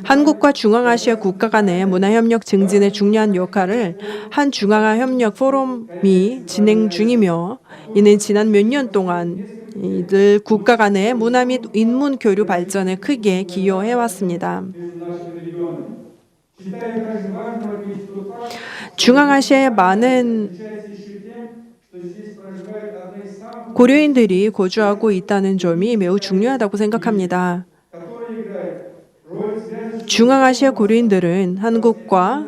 한국과 중앙아시아 국가 간의 문화협력 증진에 중요한 역할을 한 중앙아 협력 포럼이 진행 중이며 이는 지난 몇 년 동안 늘 국가 간의 문화 및 인문 교류 발전에 크게 기여해왔습니다. 중앙아시아에 많은 고려인들이 거주하고 있다는 점이 매우 중요하다고 생각합니다. 중앙아시아 고려인들은 한국과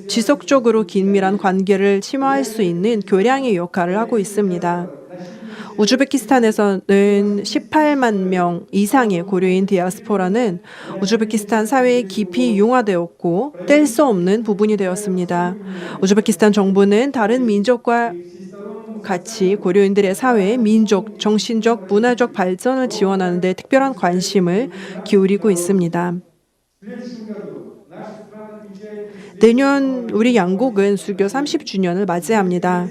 지속적으로 긴밀한 관계를 심화할 수 있는 교량의 역할을 하고 있습니다. 우즈베키스탄에서는 18만 명 이상의 고려인 디아스포라는 우즈베키스탄 사회에 깊이 융화되었고 뗄 수 없는 부분이 되었습니다. 우즈베키스탄 정부는 다른 민족과 같이 고려인들의 사회, 민족, 정신적, 문화적 발전을 지원하는 데 특별한 관심을 기울이고 있습니다. 내년 우리 양국은 수교 30주년을 맞이합니다.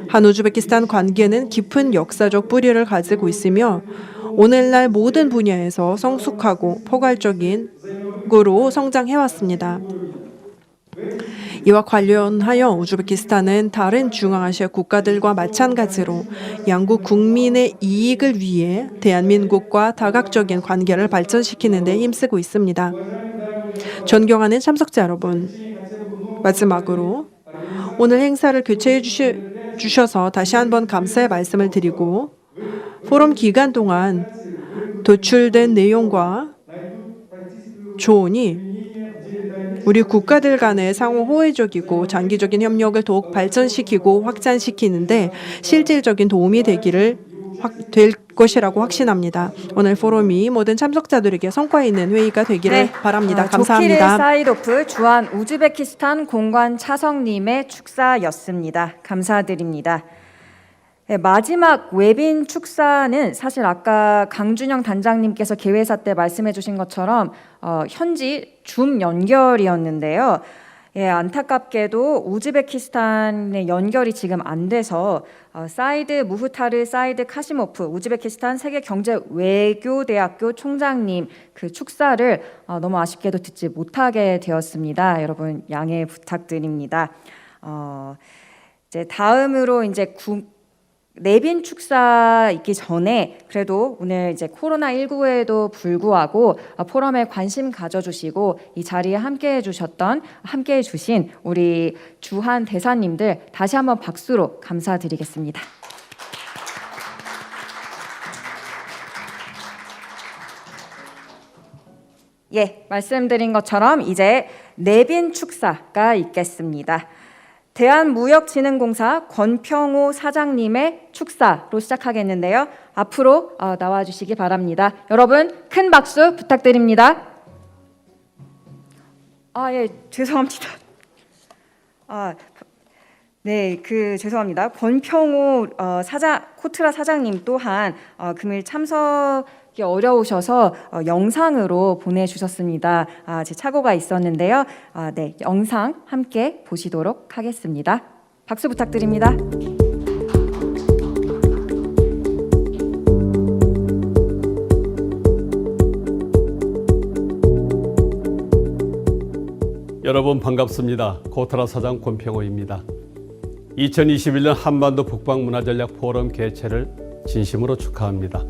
한 우즈베키스탄 관계는 깊은 역사적 뿌리를 가지고 있으며 오늘날 모든 분야에서 성숙하고 포괄적인 으로 성장해왔습니다. 이와 관련하여 우즈베키스탄은 다른 중앙아시아 국가들과 마찬가지로 양국 국민의 이익을 위해 대한민국과 다각적인 관계를 발전시키는 데 힘쓰고 있습니다. 존경하는 참석자 여러분, 마지막으로 오늘 행사를 개최해 주셔서 다시 한번 감사의 말씀을 드리고 포럼 기간 동안 도출된 내용과 조언이 우리 국가들 간의 상호 호혜적이고 장기적인 협력을 더욱 발전시키고 확장시키는데 실질적인 도움이 될 것이라고 확신합니다. 오늘 포럼이 모든 참석자들에게 성과 있는 회의가 되기를 바랍니다. 감사합니다. 조키르 사이도프 주한 우즈베키스탄 공관 차성님의 축사였습니다. 감사드립니다. 네, 마지막 외빈 축사는 사실 아까 강준영 단장님께서 개회사 때 말씀해 주신 것처럼 현지 줌 연결이었는데요. 예, 안타깝게도 우즈베키스탄의 연결이 지금 안 돼서 사이드 무흐타르 사이드 카시모프 우즈베키스탄 세계경제외교대학교 총장님 그 축사를 너무 아쉽게도 듣지 못하게 되었습니다. 여러분 양해 부탁드립니다. 이제 다음으로 이제 내빈 축사 있기 전에 그래도 오늘 이제 코로나19에도 불구하고 포럼에 관심 가져주시고 이 자리에 함께해 주신 우리 주한 대사님들 다시 한번 박수로 감사드리겠습니다. 예, 말씀드린 것처럼 이제 내빈 축사가 있겠습니다. 대한무역진흥공사 권평호 사장님의 축사로 시작하겠는데요. 앞으로 나와주시기 바랍니다. 여러분 큰 박수 부탁드립니다. 예, 죄송합니다. 네, 죄송합니다. 권평호 코트라 사장님 또한 금일 참석이 어려우셔서 영상으로 보내주셨습니다. 제 착오가 있었는데요. 네, 영상 함께 보시도록 하겠습니다. 박수 부탁드립니다. 여러분 반갑습니다. 코트라 사장 권평호입니다. 2021년 한반도 북방문화전략 포럼 개최를 진심으로 축하합니다.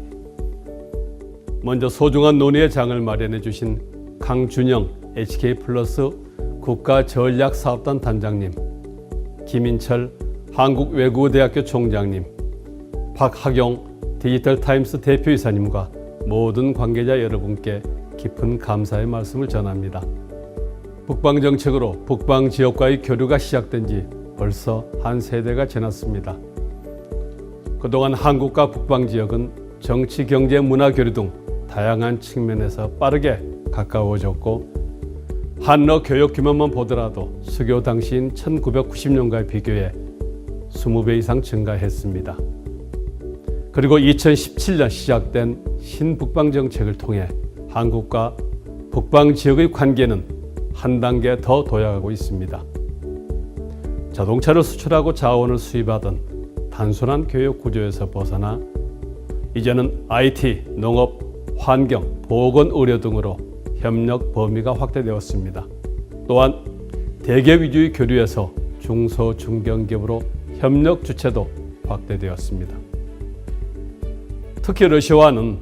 먼저 소중한 논의의 장을 마련해 주신 강준영 HK플러스 국가전략사업단 단장님, 김인철 한국외국어대학교 총장님, 박학용 디지털타임스 대표이사님과 모든 관계자 여러분께 깊은 감사의 말씀을 전합니다. 북방정책으로 북방지역과의 교류가 시작된 지 벌써 한 세대가 지났습니다. 그동안 한국과 북방지역은 정치, 경제, 문화 교류 등 다양한 측면에서 빠르게 가까워졌고 한러 교육 규모만 보더라도 수교 당시인 1990년과의 비교해 20배 이상 증가했습니다. 그리고 2017년 시작된 신북방 정책을 통해 한국과 북방지역의 관계는 한 단계 더 도약하고 있습니다. 자동차를 수출하고 자원을 수입하던 단순한 교육 구조에서 벗어나 이제는 IT, 농업, 환경, 보건, 의료 등으로 협력 범위가 확대되었습니다. 또한 대기업 위주의 교류에서 중소, 중견기업으로 협력 주체도 확대되었습니다. 특히 러시아와는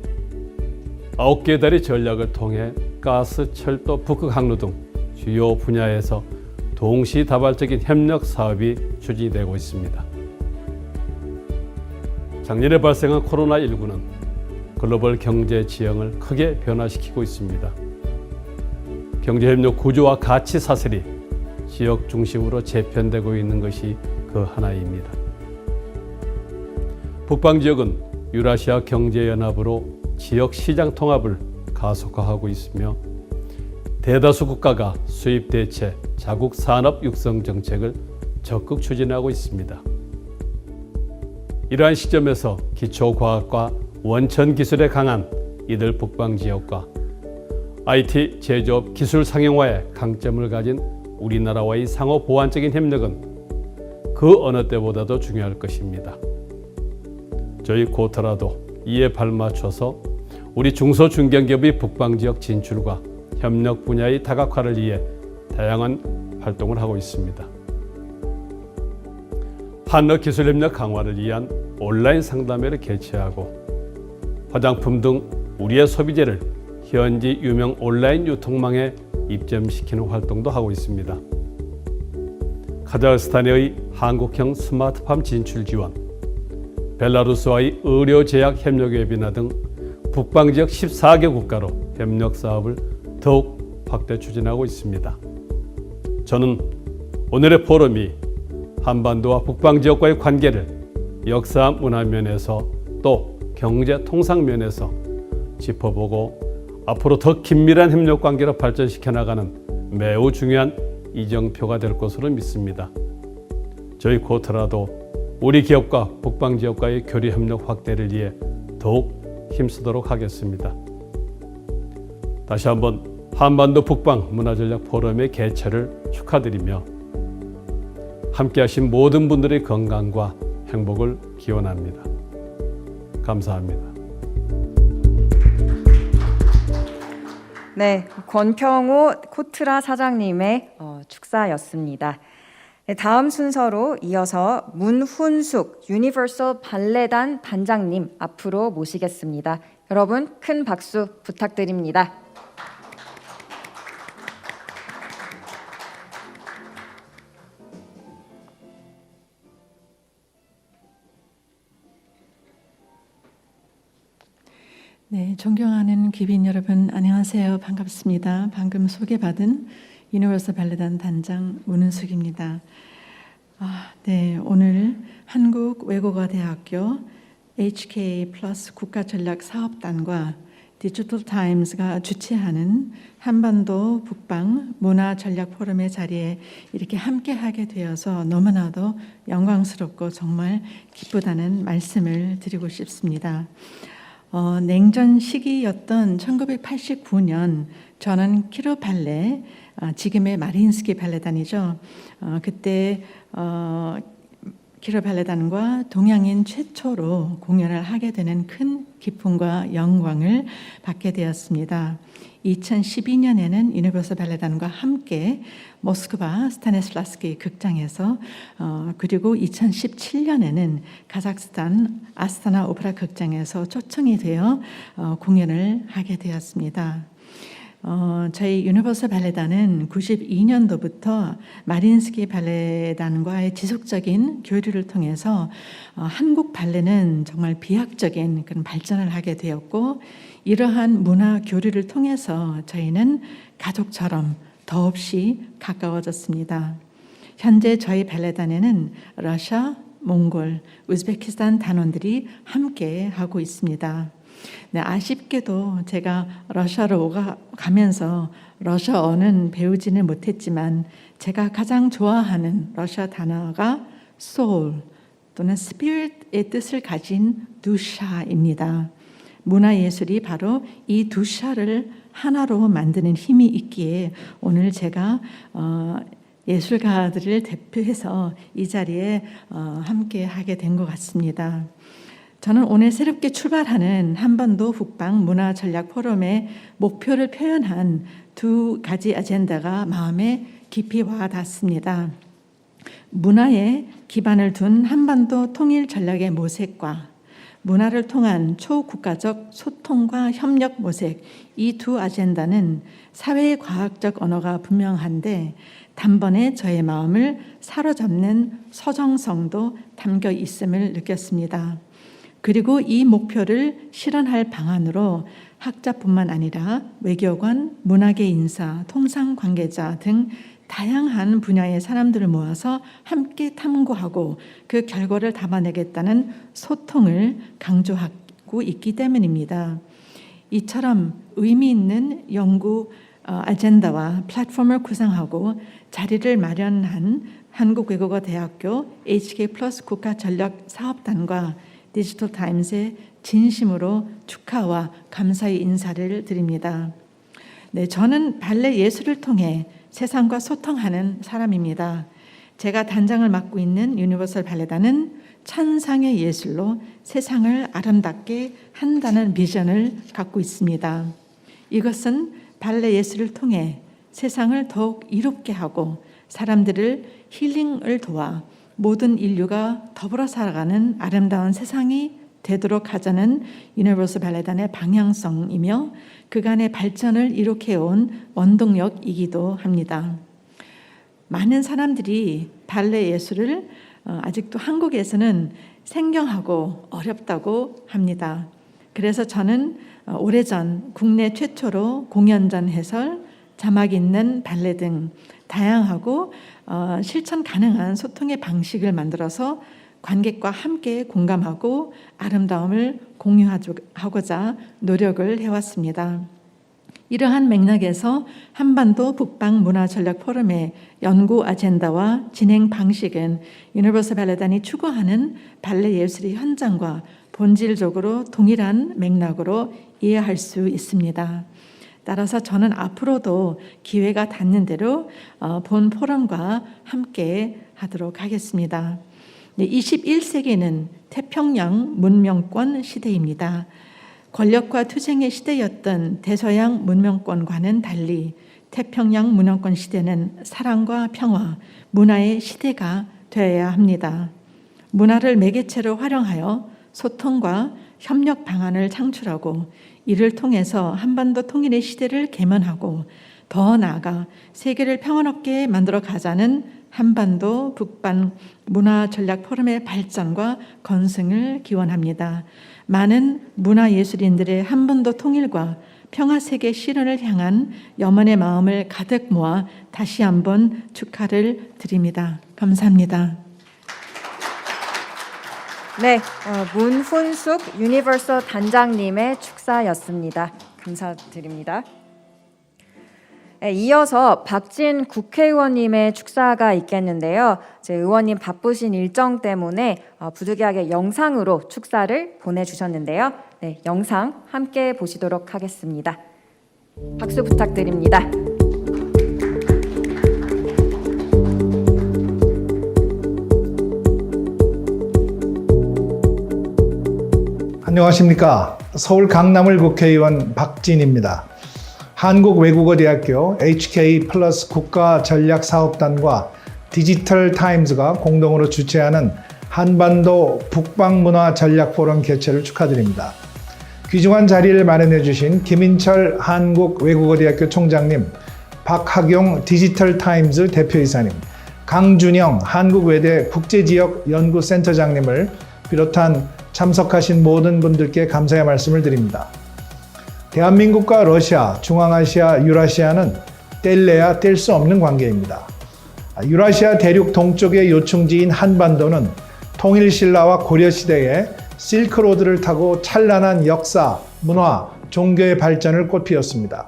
9개 달의 전략을 통해 가스, 철도, 북극 항로 등 주요 분야에서 동시다발적인 협력 사업이 추진되고 있습니다. 작년에 발생한 코로나19는 글로벌 경제 지형을 크게 변화시키고 있습니다. 경제협력 구조와 가치 사슬이 지역 중심으로 재편되고 있는 것이 그 하나입니다. 북방지역은 유라시아 경제연합으로 지역 시장 통합을 가속화하고 있으며 대다수 국가가 수입 대체, 자국 산업 육성 정책을 적극 추진하고 있습니다. 이러한 시점에서 기초과학과 원천 기술에 강한 이들 북방 지역과 IT 제조업 기술 상용화에 강점을 가진 우리나라와의 상호 보완적인 협력은 그 어느 때보다도 중요할 것입니다. 저희 코트라도 이에 발맞춰서 우리 중소중견기업의 북방 지역 진출과 협력 분야의 다각화를 위해 다양한 활동을 하고 있습니다. 한러 기술협력 강화를 위한 온라인 상담회를 개최하고 화장품 등 우리의 소비재를 현지 유명 온라인 유통망에 입점시키는 활동도 하고 있습니다. 카자흐스탄의 한국형 스마트팜 진출 지원, 벨라루스와의 의료제약 협력 웨비나 등 북방지역 14개 국가로 협력 사업을 더욱 확대 추진하고 있습니다. 저는 오늘의 포럼이 한반도와 북방지역과의 관계를 역사 문화 면에서 또 경제 통상 면에서 짚어보고 앞으로 더 긴밀한 협력 관계로 발전시켜 나가는 매우 중요한 이정표가 될 것으로 믿습니다. 저희 코트라도 우리 기업과 북방지역과의 교류 협력 확대를 위해 더욱 힘쓰도록 하겠습니다. 다시 한번 한반도 북방 문화전략 포럼의 개최를 축하드리며 함께하신 모든 분들의 건강과 행복을 기원합니다. 감사합니다. 네, 권평호 코트라 사장님의 축사였습니다. 네, 다음 순서로 이어서 문훈숙 유니버설 발레단 단장님 앞으로 모시겠습니다. 여러분 큰 박수 부탁드립니다. 네, 존경하는 귀빈 여러분 안녕하세요. 반갑습니다. 방금 소개받은 유니버설 발레단 단장 문은숙입니다. 네, 오늘 한국외국어대학교 HK 플러스 국가전략사업단과 디지털 타임스가 주최하는 한반도 북방 문화전략 포럼의 자리에 이렇게 함께하게 되어서 너무나도 영광스럽고 정말 기쁘다는 말씀을 드리고 싶습니다. 냉전 시기였던 1989년 저는 키르 발레, 지금의 마리인스키 발레단이죠. 그때 키르 발레단과 동양인 최초로 공연을 하게 되는 큰 기쁨과 영광을 받게 되었습니다. 2012년에는 유니버설 발레단과 함께 모스크바 스타니슬라스키 극장에서 그리고 2017년에는 카자흐스탄 아스타나 오페라 극장에서 초청이 되어 공연을 하게 되었습니다. 저희 유니버설 발레단은 92년도부터 마린스키 발레단과의 지속적인 교류를 통해서 한국 발레는 정말 비약적인 그런 발전을 하게 되었고, 이러한 문화 교류를 통해서 저희는 가족처럼 더없이 가까워졌습니다. 현재 저희 발레단에는 러시아, 몽골, 우즈베키스탄 단원들이 함께 하고 있습니다. 네, 아쉽게도 제가 러시아로 가면서 러시아어는 배우지는 못했지만 제가 가장 좋아하는 러시아 단어가 soul 또는 spirit의 뜻을 가진 두샤입니다. 문화예술이 바로 이 두샤를 하나로 만드는 힘이 있기에 오늘 제가 예술가들을 대표해서 이 자리에 함께 하게 된 것 같습니다. 저는 오늘 새롭게 출발하는 한반도 북방 문화 전략 포럼의 목표를 표현한 두 가지 아젠다가 마음에 깊이 와 닿습니다. 문화에 기반을 둔 한반도 통일 전략의 모색과 문화를 통한 초국가적 소통과 협력 모색, 이 두 아젠다는 사회과학적 언어가 분명한데 단번에 저의 마음을 사로잡는 서정성도 담겨 있음을 느꼈습니다. 그리고 이 목표를 실현할 방안으로 학자뿐만 아니라 외교관, 문화계 인사, 통상 관계자 등 다양한 분야의 사람들을 모아서 함께 탐구하고 그 결과를 담아내겠다는 소통을 강조하고 있기 때문입니다. 이처럼 의미 있는 연구 아젠다와 플랫폼을 구상하고 자리를 마련한 한국외국어대학교 HK 플러스 국가전략사업단과 디지털 타임스에 진심으로 축하와 감사의 인사를 드립니다. 네, 저는 발레 예술을 통해 세상과 소통하는 사람입니다. 제가 단장을 맡고 있는 유니버설 발레단은 천상의 예술로 세상을 아름답게 한다는 비전을 갖고 있습니다. 이것은 발레 예술을 통해 세상을 더욱 이롭게 하고 사람들을 힐링을 도와 모든 인류가 더불어 살아가는 아름다운 세상이 되도록 하자는 유니버설 발레단의 방향성이며 그간의 발전을 이룩해온 원동력이기도 합니다. 많은 사람들이 발레 예술을 아직도 한국에서는 생경하고 어렵다고 합니다. 그래서 저는 오래전 국내 최초로 공연전 해설, 자막 있는 발레 등 다양하고 실천 가능한 소통의 방식을 만들어서 관객과 함께 공감하고 아름다움을 공유하고자 노력을 해왔습니다. 이러한 맥락에서 한반도 북방 문화 전략 포럼의 연구 아젠다와 진행 방식은 유니버설 발레단이 추구하는 발레 예술의 현장과 본질적으로 동일한 맥락으로 이해할 수 있습니다. 따라서 저는 앞으로도 기회가 닿는 대로 본 포럼과 함께 하도록 하겠습니다. 21세기는 태평양 문명권 시대입니다. 권력과 투쟁의 시대였던 대서양 문명권과는 달리 태평양 문화권 시대는 사랑과 평화, 문화의 시대가 되어야 합니다. 문화를 매개체로 활용하여 소통과 협력 방안을 창출하고 이를 통해서 한반도 통일의 시대를 개면하고 더 나아가 세계를 평화롭게 만들어 가자는 한반도 북방 문화 전략 포럼의 발전과 건승을 기원합니다. 많은 문화예술인들의 한반도 통일과 평화 세계 실현을 향한 염원의 마음을 가득 모아 다시 한번 축하를 드립니다. 감사합니다. 네, 문훈숙 유니버설 단장님의 축사였습니다. 감사드립니다. 네, 이어서 박진 국회의원님의 축사가 있겠는데요. 제 의원님 바쁘신 일정 때문에 부득이하게 영상으로 축사를 보내주셨는데요. 네, 영상 함께 보시도록 하겠습니다. 박수 부탁드립니다. 안녕하십니까. 서울 강남을 국회의원 박진입니다. 한국외국어대학교 HK+ 국가전략사업단과 디지털타임즈가 공동으로 주최하는 한반도 북방문화전략포럼 개최를 축하드립니다. 귀중한 자리를 마련해 주신 김인철 한국외국어대학교 총장님, 박학용 디지털타임즈 대표이사님, 강준영 한국외대 국제지역연구센터장님을 비롯한 참석하신 모든 분들께 감사의 말씀을 드립니다. 대한민국과 러시아, 중앙아시아, 유라시아는 뗄래야 뗄 수 없는 관계입니다. 유라시아 대륙 동쪽의 요충지인 한반도는 통일신라와 고려시대에 실크로드를 타고 찬란한 역사, 문화, 종교의 발전을 꽃피웠습니다.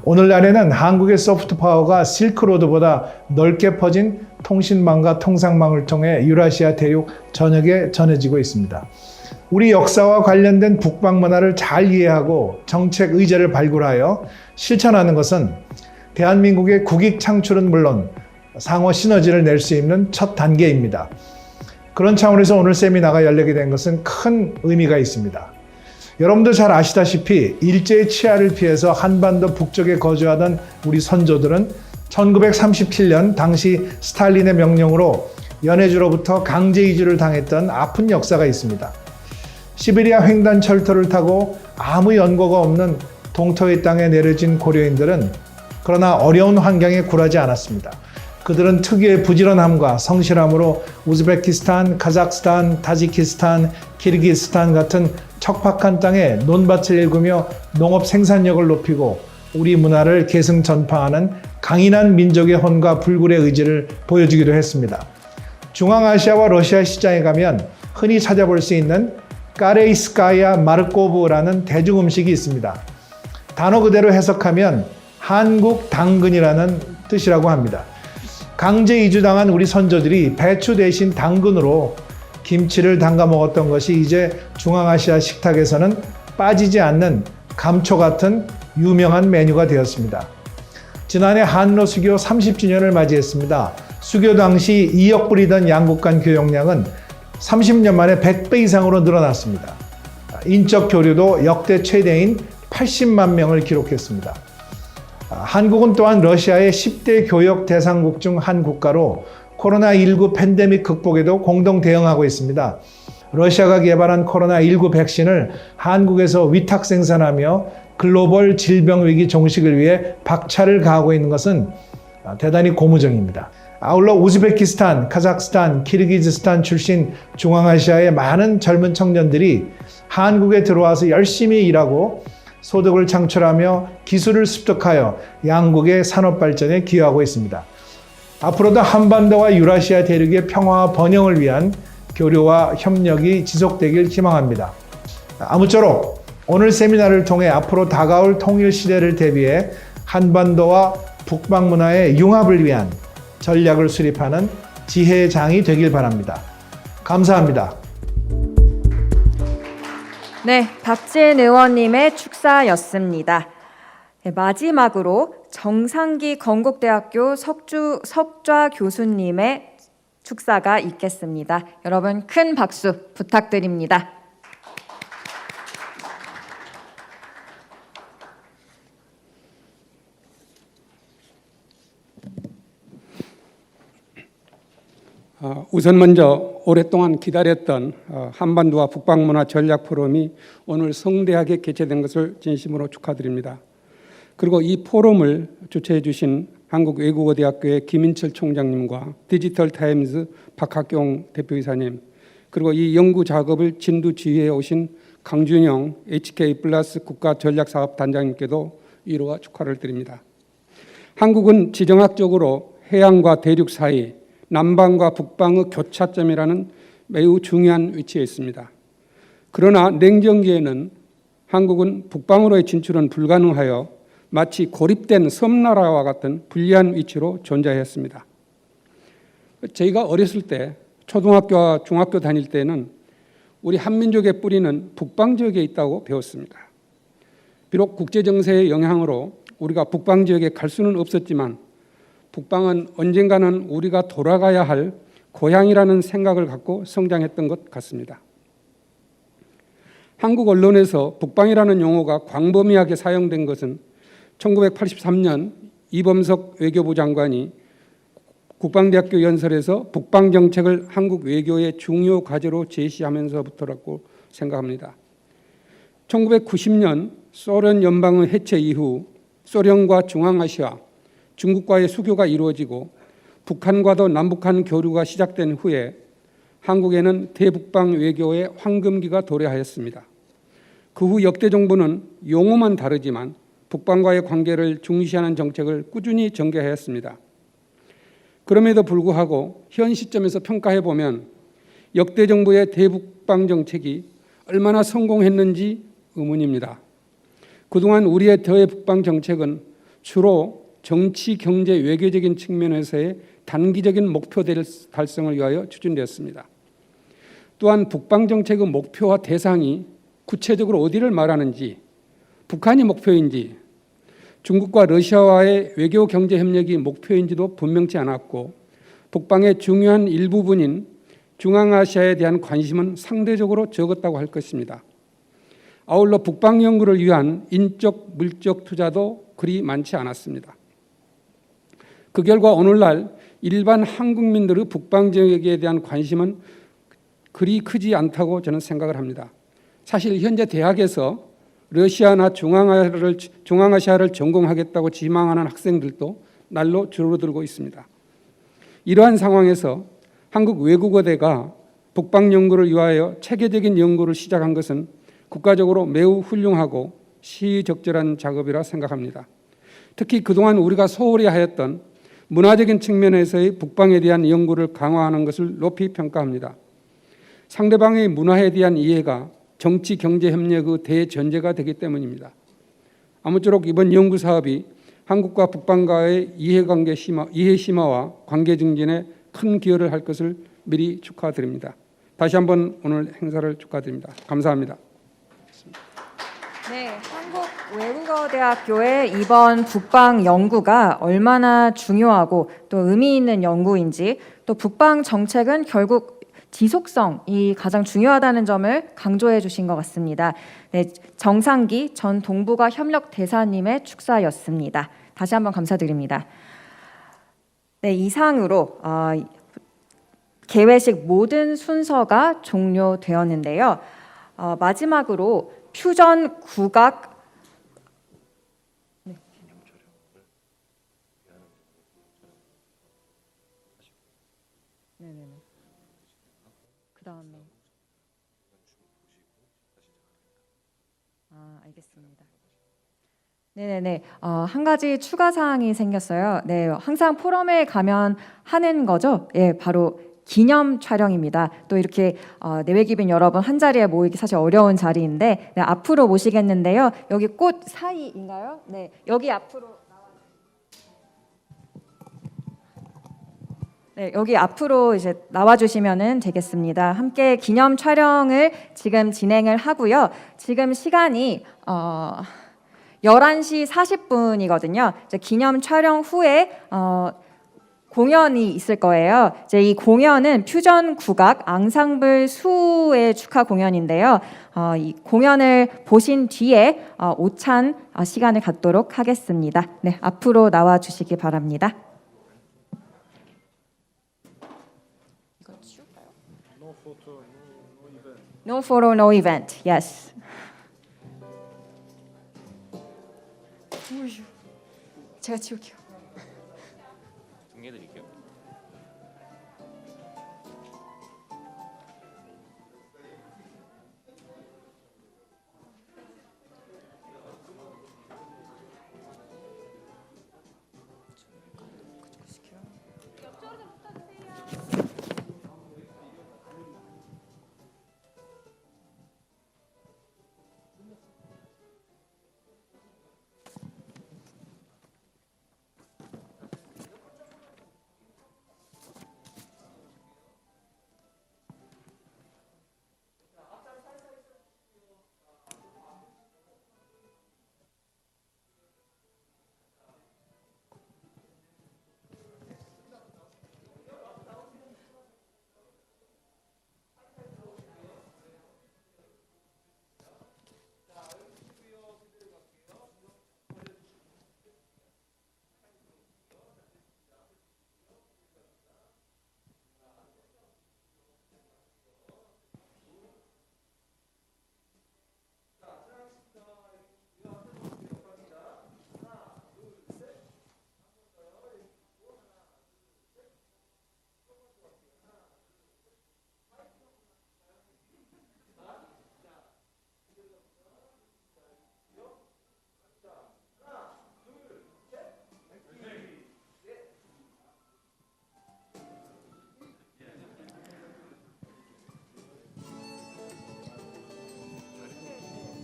오늘날에는 한국의 소프트파워가 실크로드보다 넓게 퍼진 통신망과 통상망을 통해 유라시아 대륙 전역에 전해지고 있습니다. 우리 역사와 관련된 북방문화를 잘 이해하고 정책 의제를 발굴하여 실천하는 것은 대한민국의 국익 창출은 물론 상호 시너지를 낼 수 있는 첫 단계입니다. 그런 차원에서 오늘 세미나가 열리게 된 것은 큰 의미가 있습니다. 여러분도 잘 아시다시피 일제의 치하를 피해서 한반도 북쪽에 거주하던 우리 선조들은 1937년 당시 스탈린의 명령으로 연해주로부터 강제 이주를 당했던 아픈 역사가 있습니다. 시베리아 횡단 철도를 타고 아무 연고가 없는 동토의 땅에 내려진 고려인들은 그러나 어려운 환경에 굴하지 않았습니다. 그들은 특유의 부지런함과 성실함으로 우즈베키스탄, 카자흐스탄, 타지키스탄, 키르기스탄 같은 척박한 땅에 논밭을 일구며 농업 생산력을 높이고 우리 문화를 계승 전파하는 강인한 민족의 혼과 불굴의 의지를 보여주기도 했습니다. 중앙아시아와 러시아 시장에 가면 흔히 찾아볼 수 있는 까레이스카야 마르코브라는 대중음식이 있습니다. 단어 그대로 해석하면 한국 당근이라는 뜻이라고 합니다. 강제 이주당한 우리 선조들이 배추 대신 당근으로 김치를 담가 먹었던 것이 이제 중앙아시아 식탁에서는 빠지지 않는 감초 같은 유명한 메뉴가 되었습니다. 지난해 한러 수교 30주년을 맞이했습니다. 수교 당시 2억 불이던 양국 간 교역량은 30년 만에 100배 이상으로 늘어났습니다. 인적 교류도 역대 최대인 80만 명을 기록했습니다. 한국은 또한 러시아의 10대 교역 대상국 중 한 국가로 코로나19 팬데믹 극복에도 공동 대응하고 있습니다. 러시아가 개발한 코로나19 백신을 한국에서 위탁 생산하며 글로벌 질병위기 종식을 위해 박차를 가하고 있는 것은 대단히 고무적입니다. 아울러 우즈베키스탄, 카자흐스탄, 키르기즈스탄 출신 중앙아시아의 많은 젊은 청년들이 한국에 들어와서 열심히 일하고 소득을 창출하며 기술을 습득하여 양국의 산업 발전에 기여하고 있습니다. 앞으로도 한반도와 유라시아 대륙의 평화와 번영을 위한 교류와 협력이 지속되길 희망합니다. 아무쪼록 오늘 세미나를 통해 앞으로 다가올 통일 시대를 대비해 한반도와 북방 문화의 융합을 위한 전략을 수립하는 지혜장이 되길 바랍니다. 감사합니다. 네, 박진 의원님의 축사였습니다. 네, 마지막으로 정상기 건국대학교 석좌 교수님의 축사가 있겠습니다. 여러분 큰 박수 부탁드립니다. 우선 먼저 오랫동안 기다렸던 한반도와 북방문화 전략 포럼이 오늘 성대하게 개최된 것을 진심으로 축하드립니다. 그리고 이 포럼을 주최해 주신 한국외국어대학교의 김인철 총장님과 디지털타임즈 박학경 대표이사님, 그리고 이 연구 작업을 진두지휘해 오신 강준영 HK+ 국가전략사업단장님께도 위로와 축하를 드립니다. 한국은 지정학적으로 해양과 대륙 사이, 남방과 북방의 교차점이라는 매우 중요한 위치에 있습니다. 그러나 냉전기에는 한국은 북방으로의 진출은 불가능하여 마치 고립된 섬나라와 같은 불리한 위치로 존재했습니다. 저희가 어렸을 때 초등학교와 중학교 다닐 때는 우리 한민족의 뿌리는 북방 지역에 있다고 배웠습니다. 비록 국제정세의 영향으로 우리가 북방 지역에 갈 수는 없었지만 북방은 언젠가는 우리가 돌아가야 할 고향이라는 생각을 갖고 성장했던 것 같습니다. 한국 언론에서 북방이라는 용어가 광범위하게 사용된 것은 1983년 이범석 외교부 장관이 국방대학교 연설에서 북방 정책을 한국 외교의 중요 과제로 제시하면서부터라고 생각합니다. 1990년 소련 연방의 해체 이후 소련과 중앙아시아, 중국과의 수교가 이루어지고 북한과도 남북한 교류가 시작된 후에 한국에는 대북방 외교의 황금기가 도래하였습니다. 그 후 역대 정부는 용어만 다르지만 북방과의 관계를 중시하는 정책을 꾸준히 전개하였습니다. 그럼에도 불구하고 현 시점에서 평가해 보면 역대 정부의 대북방 정책이 얼마나 성공했는지 의문입니다. 그동안 우리의 대북방 정책은 주로 정치, 경제, 외교적인 측면에서의 단기적인 목표 달성을 위하여 추진되었습니다. 또한 북방 정책의 목표와 대상이 구체적으로 어디를 말하는지, 북한이 목표인지, 중국과 러시아와의 외교 경제 협력이 목표인지도 분명치 않았고 북방의 중요한 일부분인 중앙아시아에 대한 관심은 상대적으로 적었다고 할 것입니다. 아울러 북방 연구를 위한 인적, 물적 투자도 그리 많지 않았습니다. 그 결과 오늘날 일반 한국민들의 북방 지역에 대한 관심은 그리 크지 않다고 저는 생각을 합니다. 사실 현재 대학에서 러시아나 중앙아시아를 전공하겠다고 지망하는 학생들도 날로 줄어들고 있습니다. 이러한 상황에서 한국외국어대가 북방 연구를 위하여 체계적인 연구를 시작한 것은 국가적으로 매우 훌륭하고 시의적절한 작업이라 생각합니다. 특히 그동안 우리가 소홀히 하였던 문화적인 측면에서의 북방에 대한 연구를 강화하는 것을 높이 평가합니다. 상대방의 문화에 대한 이해가 정치, 경제 협력의 대전제가 되기 때문입니다. 아무쪼록 이번 연구 사업이 한국과 북방과의 이해 심화와 관계 증진에 큰 기여를 할 것을 미리 축하드립니다. 다시 한번 오늘 행사를 축하드립니다. 감사합니다. 네, 한국외국어대학교의 이번 북방 연구가 얼마나 중요하고 또 의미 있는 연구인지, 또 북방 정책은 결국 지속성이 가장 중요하다는 점을 강조해 주신 것 같습니다. 네, 정상기 전 동북아 협력 대사님의 축사였습니다. 다시 한번 감사드립니다. 네, 이상으로 개회식 모든 순서가 종료되었는데요. 마지막으로 퓨전 국악 그다음에 알겠습니다. 네네네. 한 가지 추가 사항이 생겼어요. 네, 항상 포럼에 가면 하는 거죠. 예, 바로 기념 촬영입니다. 또 이렇게 내외기빈 여러분 한 자리에 모이기 사실 어려운 자리인데 네, 앞으로 모시겠는데요. 여기 꽃 사이인가요? 네, 여기 앞으로. 네, 여기 앞으로 이제 나와주시면 되겠습니다. 함께 기념 촬영을 지금 진행을 하고요. 지금 시간이 11시 40분이거든요. 이제 기념 촬영 후에 공연이 있을 거예요. 이제 이 공연은 퓨전 국악 앙상블 수의 축하 공연인데요. 이 공연을 보신 뒤에 오찬 시간을 갖도록 하겠습니다. 네, 앞으로 나와 주시기 바랍니다. No photo, no event. Yes. 제가 치울게요. 정리해드릴게요.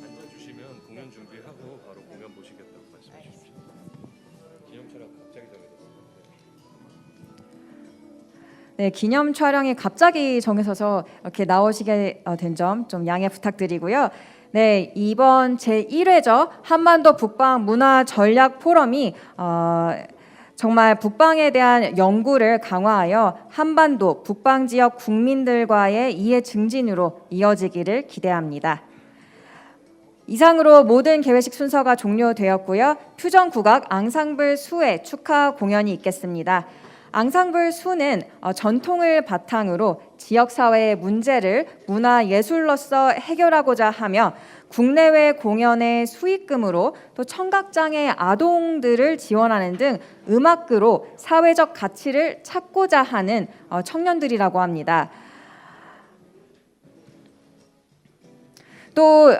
앉아주시면 공연 준비하고 바로 공연 보시겠다고 말씀해 주십시오. 기념 촬영 갑자기 정해졌습니다. 네, 기념 촬영이 갑자기 정해져서 이렇게 나오시게 된 점 좀 양해 부탁드리고요. 네, 이번 제1회죠. 한반도 북방 문화 전략 포럼이 정말 북방에 대한 연구를 강화하여 한반도 북방 지역 국민들과의 이해 증진으로 이어지기를 기대합니다. 이상으로 모든 개회식 순서가 종료되었고요. 퓨전 국악 앙상블 수의 축하 공연이 있겠습니다. 앙상블 수는 전통을 바탕으로 지역사회의 문제를 문화예술로서 해결하고자 하며 국내외 공연의 수익금으로 또 청각장애 아동들을 지원하는 등 음악으로 사회적 가치를 찾고자 하는 청년들이라고 합니다. 또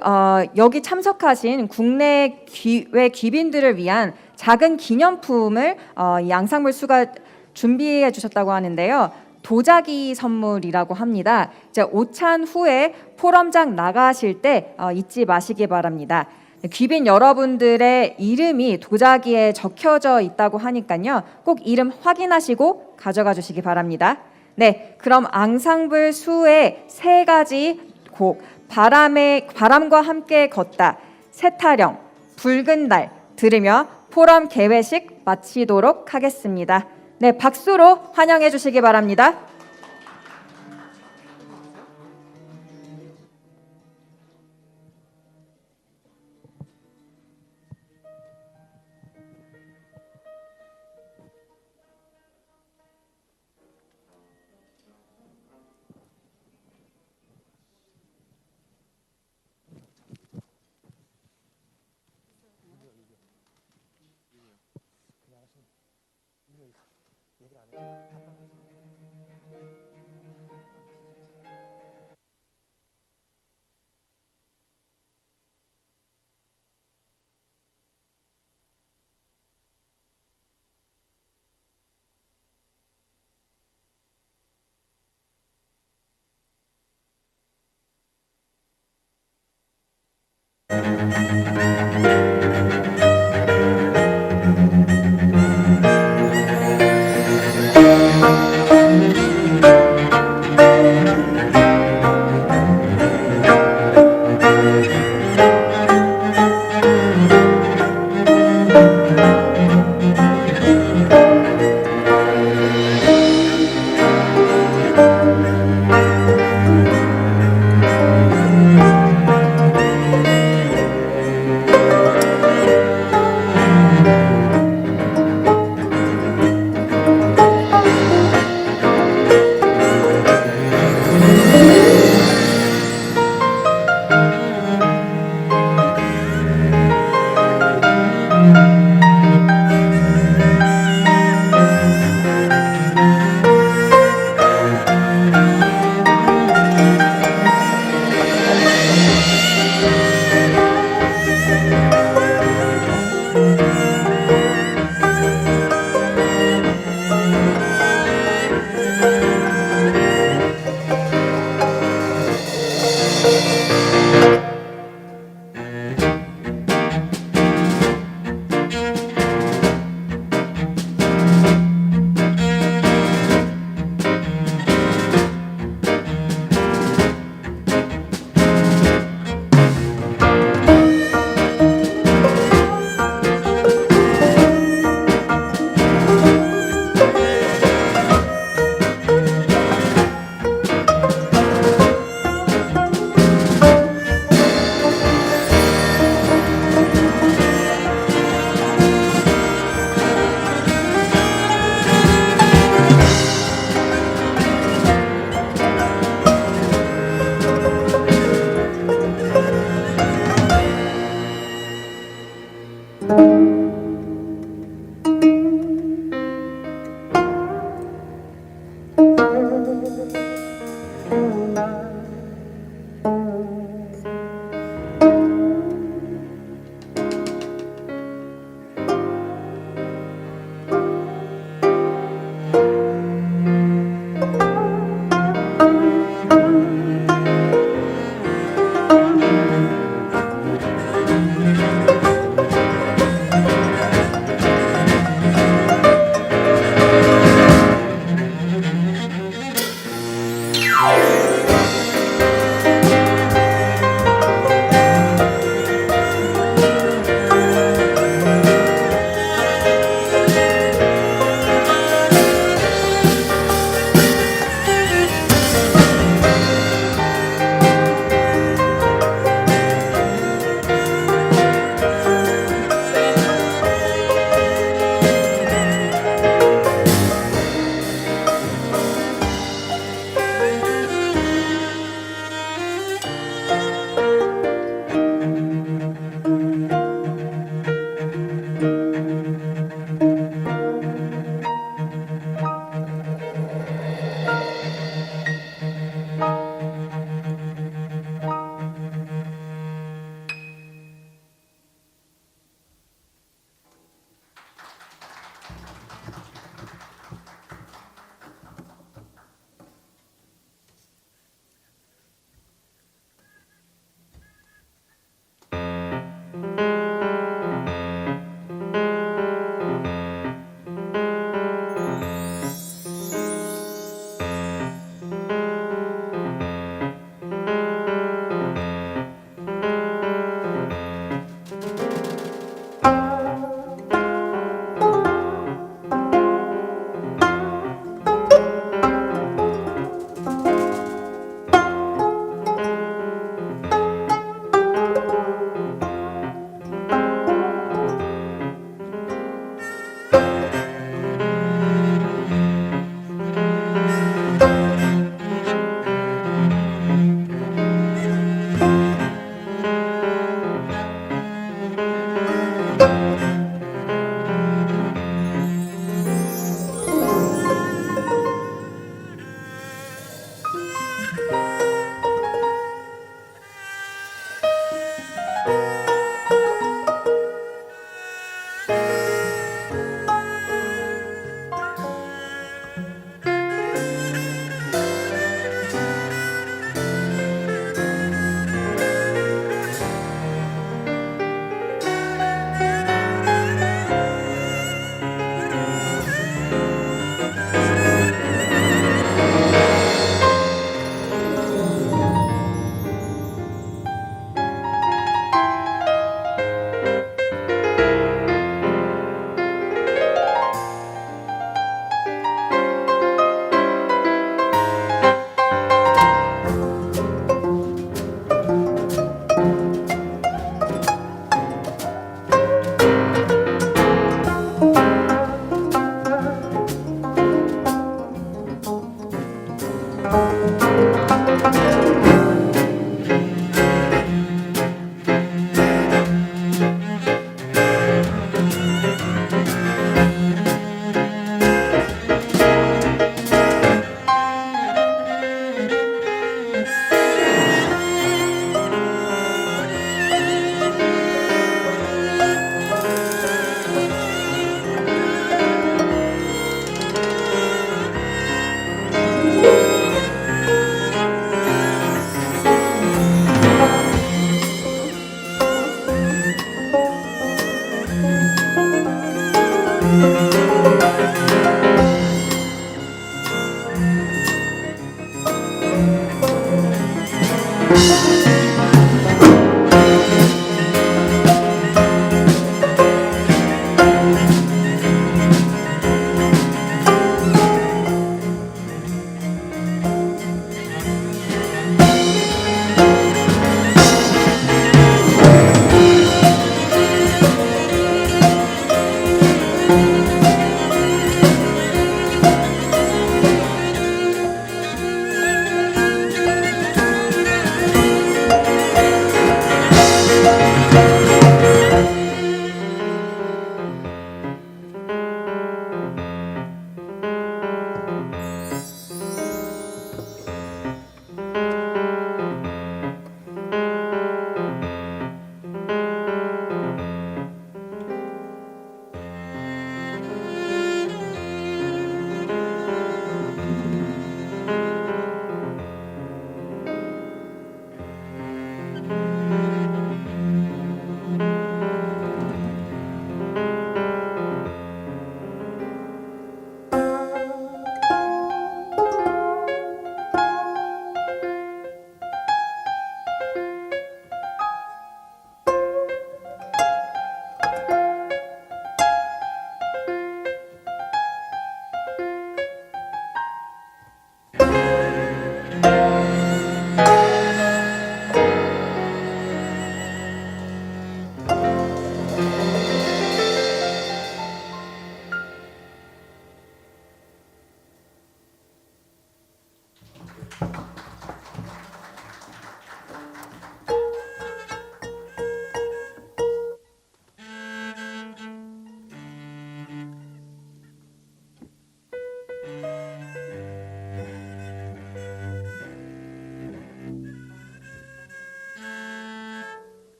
여기 참석하신 국내 외 귀빈들을 위한 작은 기념품을 이 앙상블 수가 준비해 주셨다고 하는데요. 도자기 선물이라고 합니다. 이제 오찬 후에 포럼장 나가실 때 잊지 마시기 바랍니다. 귀빈 여러분들의 이름이 도자기에 적혀져 있다고 하니까요. 꼭 이름 확인하시고 가져가 주시기 바랍니다. 네, 그럼 앙상블 수의 세 가지 곡 바람과 함께 걷다, 새타령, 붉은 달 들으며 포럼 개회식 마치도록 하겠습니다. 네, 박수로 환영해 주시기 바랍니다. 니다